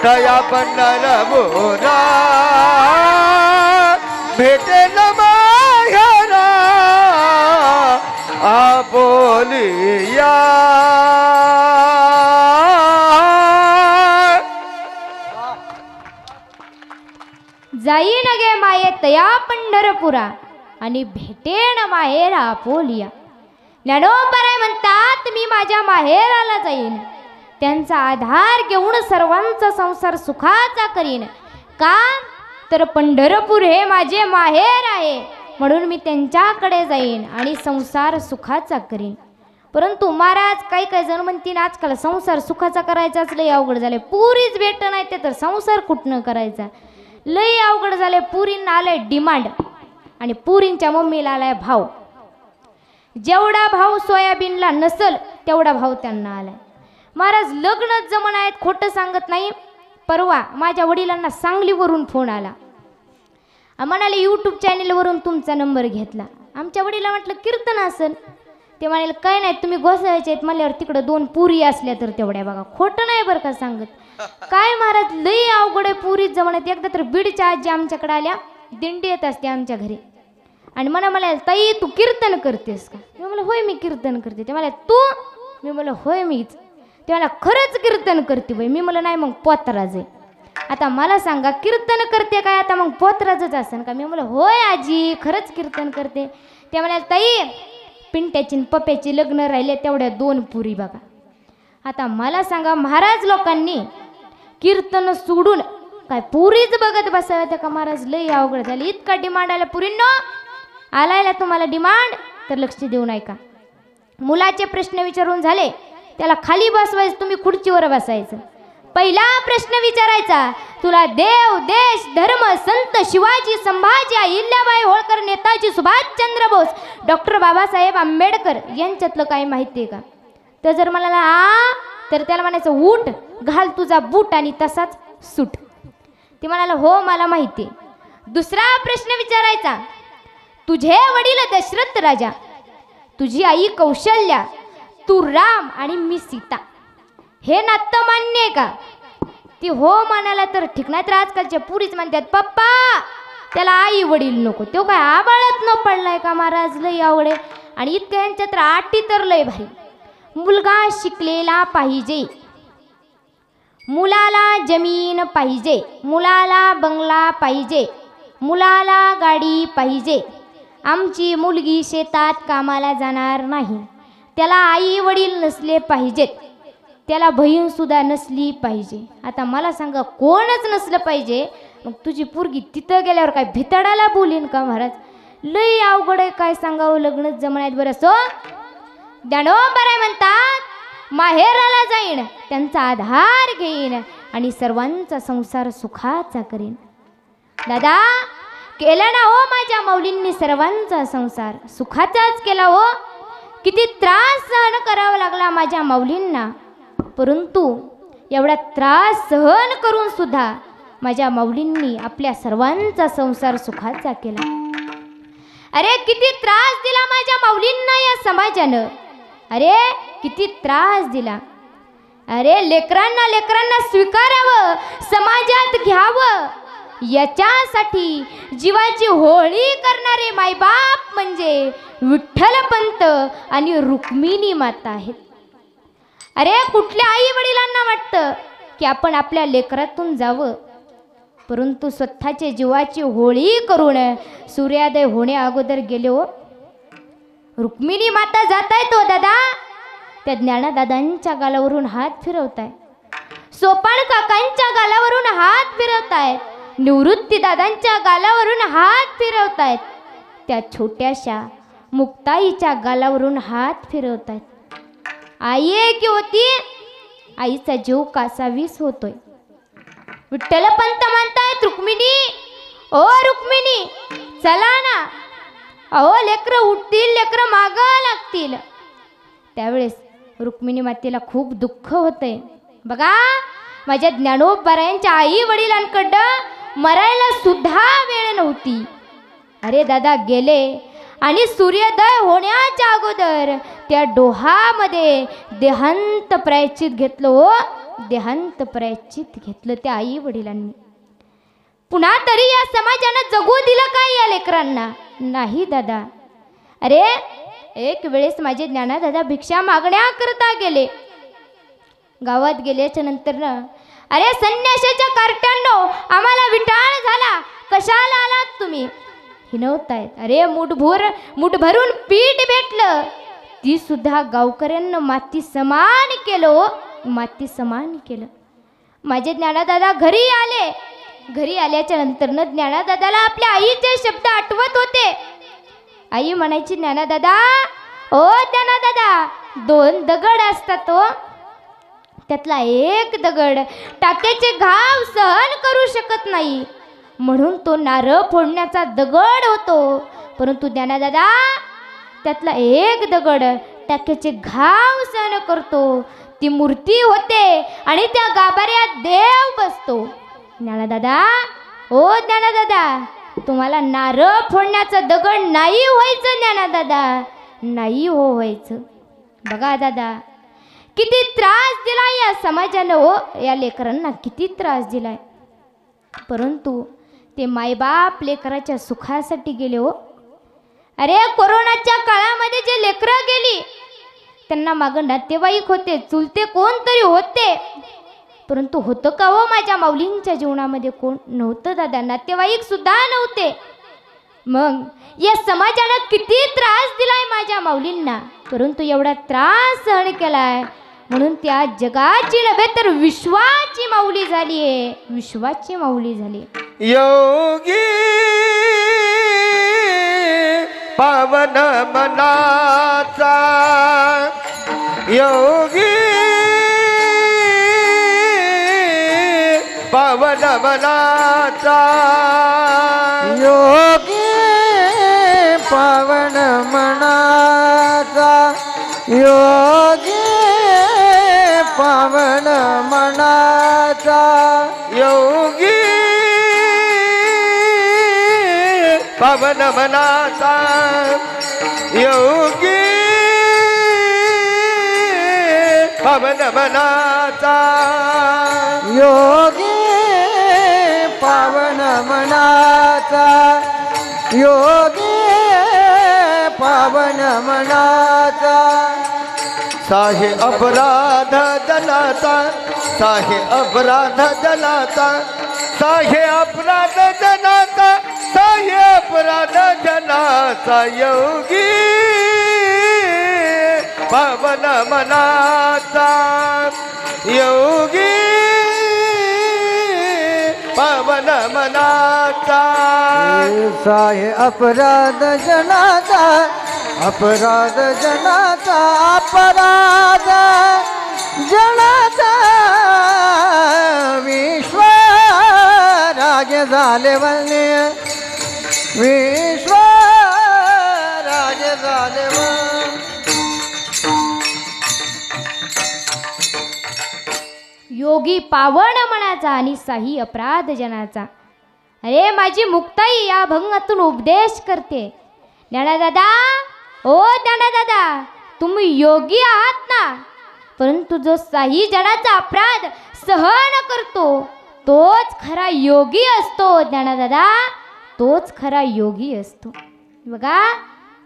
दया पंढरपुरा भेटेल माहेरा आपोलिया. जाईन गे माये तया पंढरपुरा आणि भेटेन माहेर आपोलिया. ज्ञानोबराय म्हणतात मी माझ्या माहेराला जाईन त्यांचा आधार घेऊन सर्वांचा संसार सुखाचा करीन. का तर पंढरपूर हे माझे माहेर आहे म्हणून मी त्यांच्याकडे जाईन आणि संसार सुखाचा करीन. परंतु महाराज काही काही जण म्हणतील आजकाल संसार सुखाचा करायचाच लय अवघड झाले. पुरीच भेट नाही ते तर संसार कुठनं करायचा लय अवघड झाले. पुरींना आलंय डिमांड आणि पुरींच्या मम्मीला आलाय भाव. जेवढा भाव सोयाबीनला नसल तेवढा भाव त्यांना आलाय. महाराज लग्नच जमन आहेत, खोटं सांगत नाही. परवा माझ्या वडिलांना सांगलीवरून फोन आला. म्हणाले यूट्यूब चॅनलवरून तुमचा नंबर घेतला. आमच्या वडिला म्हटलं कीर्तन असेल. ते म्हणाले काय नाही, तुम्ही घोसायचे आहेत म्हणल्यावर तिकडं 2 पुरी असल्या तर तेवढ्या बघा. खोटं नाही बरं का सांगत. काय महाराज लई अवघड आहे पुरीत जमण्यात. एकदा तर बीडच्या आजी आमच्याकडे आल्या, दिंडी येत असते आमच्या घरी, आणि म्हणाले ताई तू कीर्तन करतेस का? मी म्हणलं होय मी कीर्तन करते. ते मला तू? मी म्हणलं होय मीच. ते मला खरंच कीर्तन करते बाई. मी म्हणलं नाही मग पोतराज आहे. आता मला सांगा कीर्तन करते काय, आता मग पोतराजच असेल का? मी म्हणलं होय आजी खरंच कीर्तन करते. ते म्हणाले ताई पिंट्याची न पप्प्याची लग्न राहिले तेवढ्या 2 पुरी बघा. आता मला सांगा महाराज लोकांनी कीर्तन सोडून काय पुरीच बघत बसाव्या का महाराज? लई अवघड झाली. इतका डिमांड आला पुरींनो. आलायला तुम्हाला डिमांड तर लक्ष देऊ नये का? मुलाचे प्रश्न विचारून झाले, त्याला खाली बसवायचं, तुम्ही खुर्चीवर बसायचं. पहिला प्रश्न विचारायचा, तुला देव देश धर्म संत शिवाजी संभाजी अहिल्याबाई होळकर नेताजी सुभाषचंद्र बोस डॉक्टर बाबासाहेब आंबेडकर यांच्यातलं काही माहिती आहे का? तर जर मला आ तर त्याला म्हणायचं उठ घाल तुझा बूट आणि तसाच सूट. ते म्हणाला हो मला माहिती. दुसरा प्रश्न विचारायचा, तुझे वडील दशरथ राजा, तुझी आई कौशल्या, तू राम आणि मी सीता, हे नातं मान्य आहे का? ती हो म्हणाला तर ठीक. नाही तर आजकालच्या पुरीच म्हणतात पप्पा त्याला आई वडील नको. तो काय आबाळत न पडलाय का महाराज? लई आवडे. आणि इतक्या यांच्या तर आटी तर लय भारी. मुलगा शिकलेला पाहिजे, मुलाला जमीन पाहिजे, मुलाला बंगला पाहिजे, मुलाला गाडी पाहिजे. आमची मुलगी शेतात कामाला जाणार नाही. त्याला आई वडील नसले पाहिजेत, त्याला बहीण सुद्धा नसली पाहिजे. आता मला सांगा कोणच नसलं पाहिजे, मग तुझी पोरगी तिथं गेल्यावर काय भितडाला बोलीन का महाराज? लई अवघड आहे. काय सांगावं लग्नच जमण्यात. बरं सो ज्ञानोबराय म्हणतात माहेराला जाईन त्यांचा आधार घेईन आणि सर्वांचा संसार सुखाचा करीन. दादा केला ना हो माझ्या माऊलींनी सर्वांचा संसार सुखाचाच केला हो. किती त्रास सहन करावा लागला माझ्या माऊलींना, परंतु एवढा त्रास सहन करून सुद्धा माझ्या माऊलींनी आपल्या सर्वांचा संसार सुखाचा केला. अरे किती त्रास दिला माझ्या माऊलींना या समाजानं. अरे किती त्रास दिला. अरे लेकरांना स्वीकारावं, समाजात घ्यावं, याच्यासाठी जीवाची होळी करणारे मायबाप म्हणजे विठ्ठलपंत आणि रुक्मिणी माता आहेत. अरे कुठल्या आई वडिलांना वाटतं की आपण आपल्या लेकरातून जावं, परंतु स्वतःचे जीवाची होळी करून सूर्योदय होण्या अगोदर गेले हो. रुक्मिणी माता जात आहेत हो दादा, त्या ज्ञानदादांच्या गालावरून हात फिरवताय, सोपान काकांच्या गालावरून हात फिरवतायत, निवृत्ती दादांच्या गालावरून हात फिरवतायत, त्या छोट्याशा मुक्ताईच्या गालावरून हात फिरवतायत. आई आहे की होती, आईचा जीव कासावीस होतोय. विठ्ठलपंत म्हणतायत रुक्मिणी, ओ रुक्मिणी चला ना, अहो लेकरं उठतील, लेकरं मागं लागतील. त्यावेळेस रुक्मिणी मातेला खूप दुःख होतंय. बघा माझ्या ज्ञानोबरायांच्या आई वडिलांकडं मरायला सुद्धा वेळ नव्हती. अरे दादा गेले आणि सूर्योदय होण्याच्या अगोदर त्या डोहामध्ये देहांत प्रायश्चित घेतलं हो. देहांत प्रायश्चित घेतलं त्या आई वडिलांनी. पुन्हा तरी या समाजानं जगू दिलं काय या लेकरांना? नाही दादा. अरे एक वेळेस माझे ज्ञानदादा भिक्षा मागण्याकरता गेले. गावात गेल्याच्या नंतर ना, अरे संन्याशाच्या कार्ट्यांनो आम्हाला विटाळ झाला, कशाला आलात तुम्ही? हिनवतायत. अरे मुठ भरून पीठ भेटलं, ती सुद्धा गावकऱ्यांना माती समान केलं, माती समान केलं. माझे ज्ञानदादा घरी आले. घरी आल्याच्या नंतर न ज्ञानदादाला आपल्या आईचे शब्द आठवत होते. आई म्हणायची ज्ञानदादा, ओ ज्ञानदादा 2 दगड असतात हो, त्यातला एक दगड टाक्याचे घाव सहन करू शकत नाही, म्हणून तो नारळ फोडण्याचा दगड होतो. परंतु ज्ञानदादा त्यातला एक दगड टाक्याचे घाव सहन करतो. ती मूर्ती होते आणि त्या गाभाऱ्यात देव बसतो. ज्ञानदादा, ओ ज्ञानदादा, तुम्हाला नारळ फोडण्याचा दगड नाही व्हायचं. ज्ञानदादा, नाही व्हायचं. बघा दादा, किती त्रास दिला या समाजानं, हो या लेकरांना किती त्रास दिलाय. परंतु ते मायबाप लेकराच्या सुखासाठी गेले. हो अरे, कोरोनाच्या काळामध्ये जे लेकरं गेली त्यांना मागं नातेवाईक होते, चुलते कोणतरी होते. परंतु होतं का हो माझ्या माऊलींच्या जीवनामध्ये? कोण नव्हतं दादा, नातेवाईक सुद्धा नव्हते. मग या समाजानं किती त्रास दिलाय माझ्या माऊलींना, परंतु एवढा त्रास सहन केलाय म्हणून त्या जगाची नव्हे तर विश्वाची माऊली झाली आहे. विश्वाची माऊली झाली. योगी पावन मनाचा, योगी पावन मनाचा, योगी पावन मनाचा, योगी पावन मनाचा, योगी पावन मनाचा, योगी पावन मनाचा, योगी पावन मनाचा, योगी पावन मनाचा. साहे अपराध जनाचा, साहे अपराध जनाचा, साहे अपराध जनाचा, साहे अपराध जनाचा, योगी पावन मनाचा, योगी पावन मनाचा. साहे अपराध जनाचा, अपराध जनाचा, अपराध जनाचा, विश्व राज झाले वने, विश्व राज झाले वन. योगी पावन मनाचा आणि साही अपराध जनाचा. अरे माझी मुक्ताई या भंगातून उपदेश करते. ज्ञानदादा, ओ ज्ञानदादा, तुम्ही योगी आहात ना, परंतु जो साही जनाचा अपराध सहन करतो तोच खरा योगी असतो. ज्ञानदादा, तोच खरा योगी असतो. बघा,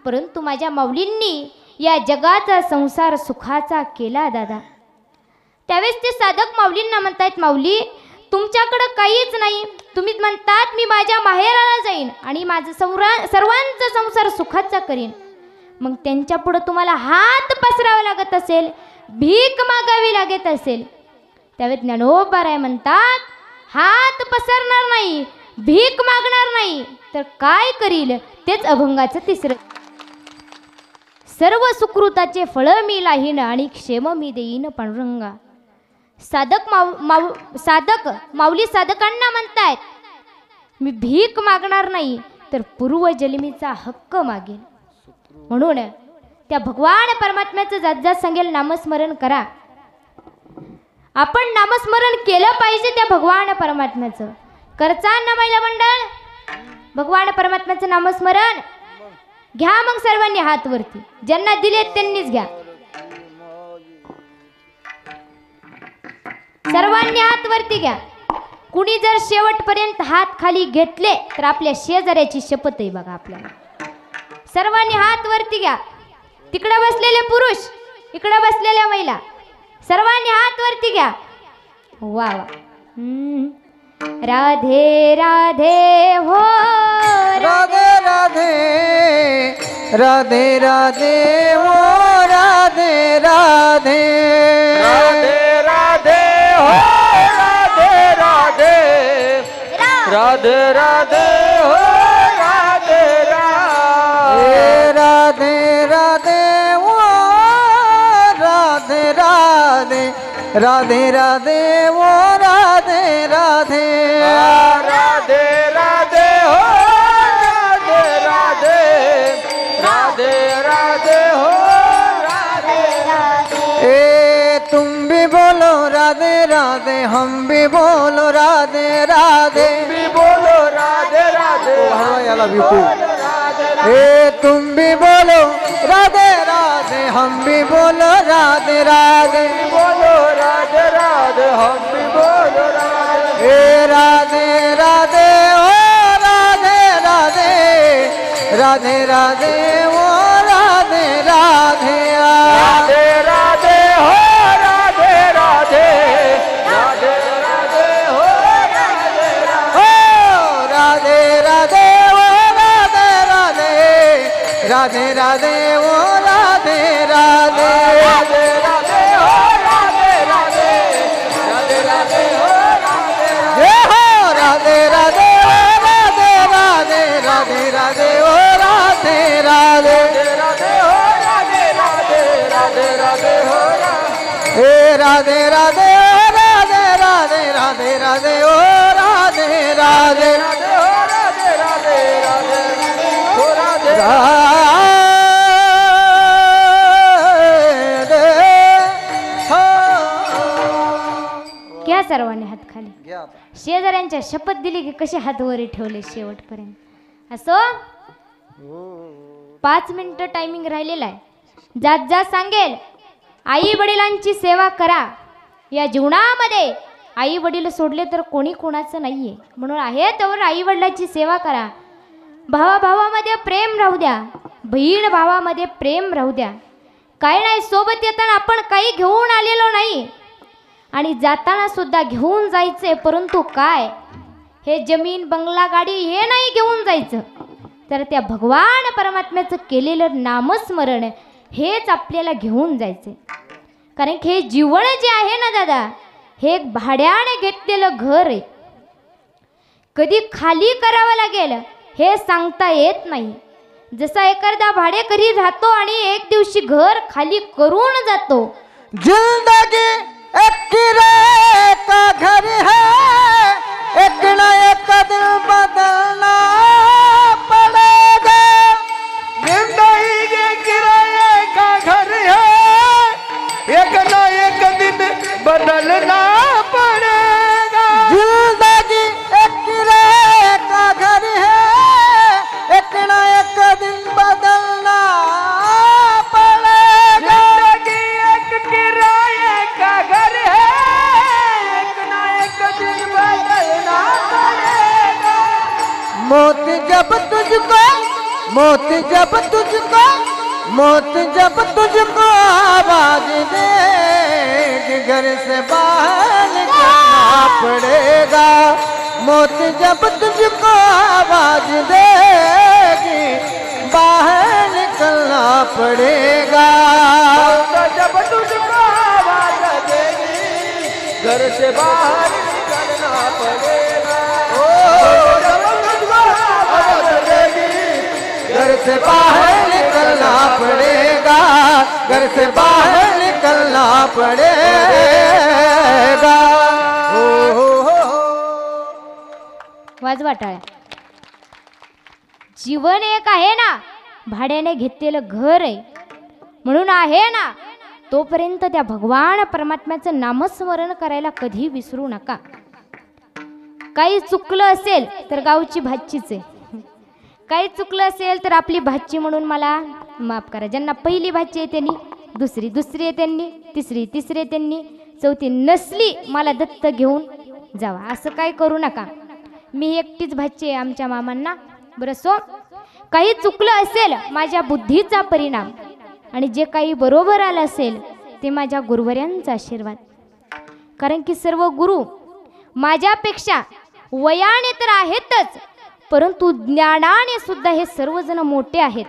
परंतु माझ्या माऊलींनी या जगाचा संसार सुखाचा केला दादा. त्यावेळेस ते साधक माऊलींना म्हणतायत, माऊली तुमच्याकडं काहीच नाही, तुम्ही म्हणतात मी माझ्या माहेराला जाईन आणि माझं सर्वांचा संसार सुखाचा करीन. मग त्यांच्या पुढं तुम्हाला हात पसरावा लागत असेल, भीक मागावी लागत असेल. त्यावेळेस ज्ञानोबाराय म्हणतात, हात पसरणार नाही, भीक मागणार नाही तर काय करील तेच अभंगाचं तिसरं. सर्व सुकृताचे फळ मी लाहीन आणि क्षेम मी देईन पांडुरंगा. साधक माऊली साधकांना म्हणतायत, मी भीक मागणार नाही तर पूर्वजन्मीचा हक्क मागेल. म्हणून त्या भगवान परमात्म्याचं जात जात सांगेल नामस्मरण करा. आपण नामस्मरण केलं पाहिजे त्या भगवान परमात्म्याचं. करचा ना महिला मंडळ, भगवान परमात्म्याचं नामस्मरण घ्या. मग सर्वांनी हात वरती, ज्यांना दिले त्यांनीच घ्या. सर्वांनी हात वरती घ्या. कुणी जर शेवटपर्यंत हात खाली घेतले तर आपल्या शेजाऱ्याची शपथ आहे. बघा आपल्याला सर्वांनी हात वरती घ्या. तिकडे बसलेले पुरुष, इकडे बसलेल्या महिला, सर्वांनी हात वरती घ्या. वा वा. राधे राधे हो, राधे राधे, राधे राधे हो, राधे राधे, राधे राधे हो, राधे राधे, राधे राधे हो, राधे राधे, राधे राधे हो, राधे राधे, राधे राधे हो, राधे राधे, राधे राधे हो, राधे राधे, राधे राधे. राधे राधे हम भी बोलो राधे राधे भी बोलो राधे राधे याला विपू हे तुम भी बोलो राधे राधे हम भी बोलो राधे राधे बोलो राधे राधे हम भी बोलो राधे हे राधे राधे ओ राधे राधे राधे राधे ओ राधे राधे राधे राधे हो राधे राधे राधे राधे हो राधे राधे ओ राधे राधे राधे राधे ओ राधे राधे राधे राधे हो राधे राधे राधे राधे हो हे हो राधे राधे ओ राधे राधे राधे राधे ओ राधे राधे राधे हो राधे राधे राधे राधे हो हे राधे राधे ओ राधे राधे राधे राधे ओ राधे राधे राधे हो राधे राधे राधे हो राधे घ्या सर्वांनी हात खाली. शेजाऱ्यांच्या शपथ दिली की कसे हात वरी ठेवले शेवटपर्यंत. असो 5 मिनिटं टायमिंग राहिलेला आहे. जात जात सांगेल आई वडिलांची सेवा करा. या जीवनामध्ये आई वडील सोडले तर कोणी कोणाचं नाहीये, म्हणून आहे तर आई वडिलांची सेवा करा. भावाभावामध्ये प्रेम राहू द्या, बहीण भावामध्ये प्रेम राहू द्या. काही नाही, सोबत येताना आपण काही घेऊन आलेलो नाही आणि जाताना सुद्धा घेऊन जायचे, परंतु काय हे जमीन बंगला गाडी हे नाही घेऊन जायचं, तर त्या भगवान परमात्म्याचं केलेलं नामस्मरण हेच आपल्याला घेऊन जायचे. कारण की हे जीवन जे आहे ना दादा, हे एक भाड्याने घेतलेलं घर आहे. कधी खाली करावं लागेल हे सांगता येत नाही. जसा एखादा भाडेकरी राहतो आणि एक दिवशी घर खाली करून जातो. जिंदगी एक किराए का घर है, एक न एक दिन बदलना पड़ेगा. जिंदगी के किराए का घर है, एक ना एक दिन बदलना पड़ेगा. जिंदगी एक किराए का घर है, एक न एक दिन बदलना पड़ेगा. जिंदगी एक किराए का घर है, एक ना एक दिन बदलना पड़ेगा. मौत जब तुझको, मौत जब तुझको, मौत जब तुझको आवाज देगी, घर से बाहर निकलना पड़ेगा. मौत जब तुझको आवाज देगी, बाहर निकलना पड़ेगा. तो जब तुझको आवाज देगी, घर से बाहर निकलना पड़ेगा. जब तुझको आवाज देगी, घर से बाहर निकलना पड़ेगा, घर से बाहर निकलना पड़ेगा. वाजवा टाळ्या. जीवन एक आहे ना, भाड्याने घेतलेलं घर आहे, म्हणून आहे ना तोपर्यंत त्या भगवान परमात्म्याचं नामस्मरण करायला कधी विसरू नका. काही चुकलं असेल तर गावची भाचीच आहे, काही चुकलं असेल तर आपली भाची म्हणून मला माफ करा. ज्यांना पहिली भाची आहे त्यांनी, दुसरी आहे त्यांनी, तिसरी आहे त्यांनी, चौथी नसली मला दत्त घेऊन जावा. असं काय करू नका. मी एकटीच भाची आहे आमच्या मामांना. बरं सो काही चुकलं असेल माझ्या बुद्धीचा परिणाम, आणि जे काही बरोबर आलं असेल ते माझ्या गुरुवर्यांचा आशीर्वाद. कारण की सर्व गुरु माझ्यापेक्षा वयाने तर आहेतच, परंतु ज्ञानाने सुद्धा हे सर्वजण मोठे आहेत.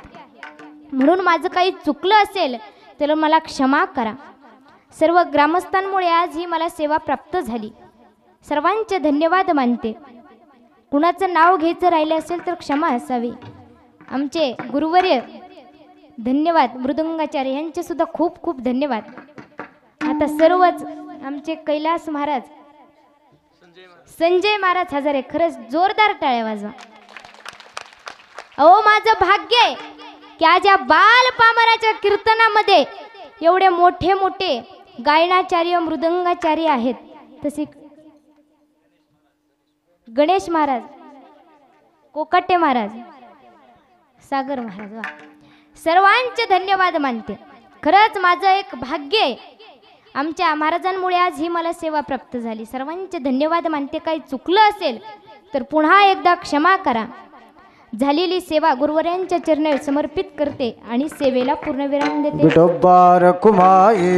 म्हणून माझं काही चुकलं असेल तर मला क्षमा करा. सर्व ग्रामस्थांमुळे आज ही मला सेवा प्राप्त झाली. सर्वांचे धन्यवाद मानते. कुणाचं नाव घ्यायचं राहिलं असेल तर क्षमा असावी. आमचे गुरुवर्य धन्यवाद, मृदंगाचार्य यांचे सुद्धा खूप खूप धन्यवाद. आता सर्वच आमचे कैलास महाराज, संजय महाराज हजारे, खरंच जोरदार टाळ्या वाजवा. अहो माझं भाग्य आहे की आज या बाल पामराच्या कीर्तनामध्ये एवढे मोठे मोठे गायनाचार्य मृदंगाचार्य आहेत, तसे गणेश महाराज, कोकट्टे महाराज, सागर महाराज, वा सर्वांचे धन्यवाद मानते. खरंच माझं एक भाग्य आहे, आमच्या महाराजांमुळे आज ही मला सेवा प्राप्त झाली. सर्वांचे धन्यवाद मानते. काही चुकलं असेल तर पुन्हा एकदा क्षमा करा. झालेली सेवा गुरुवर्यांच्या चरणी समर्पित करते आणि सेवेला पूर्णविराम देते. विठोबा रखुमाई.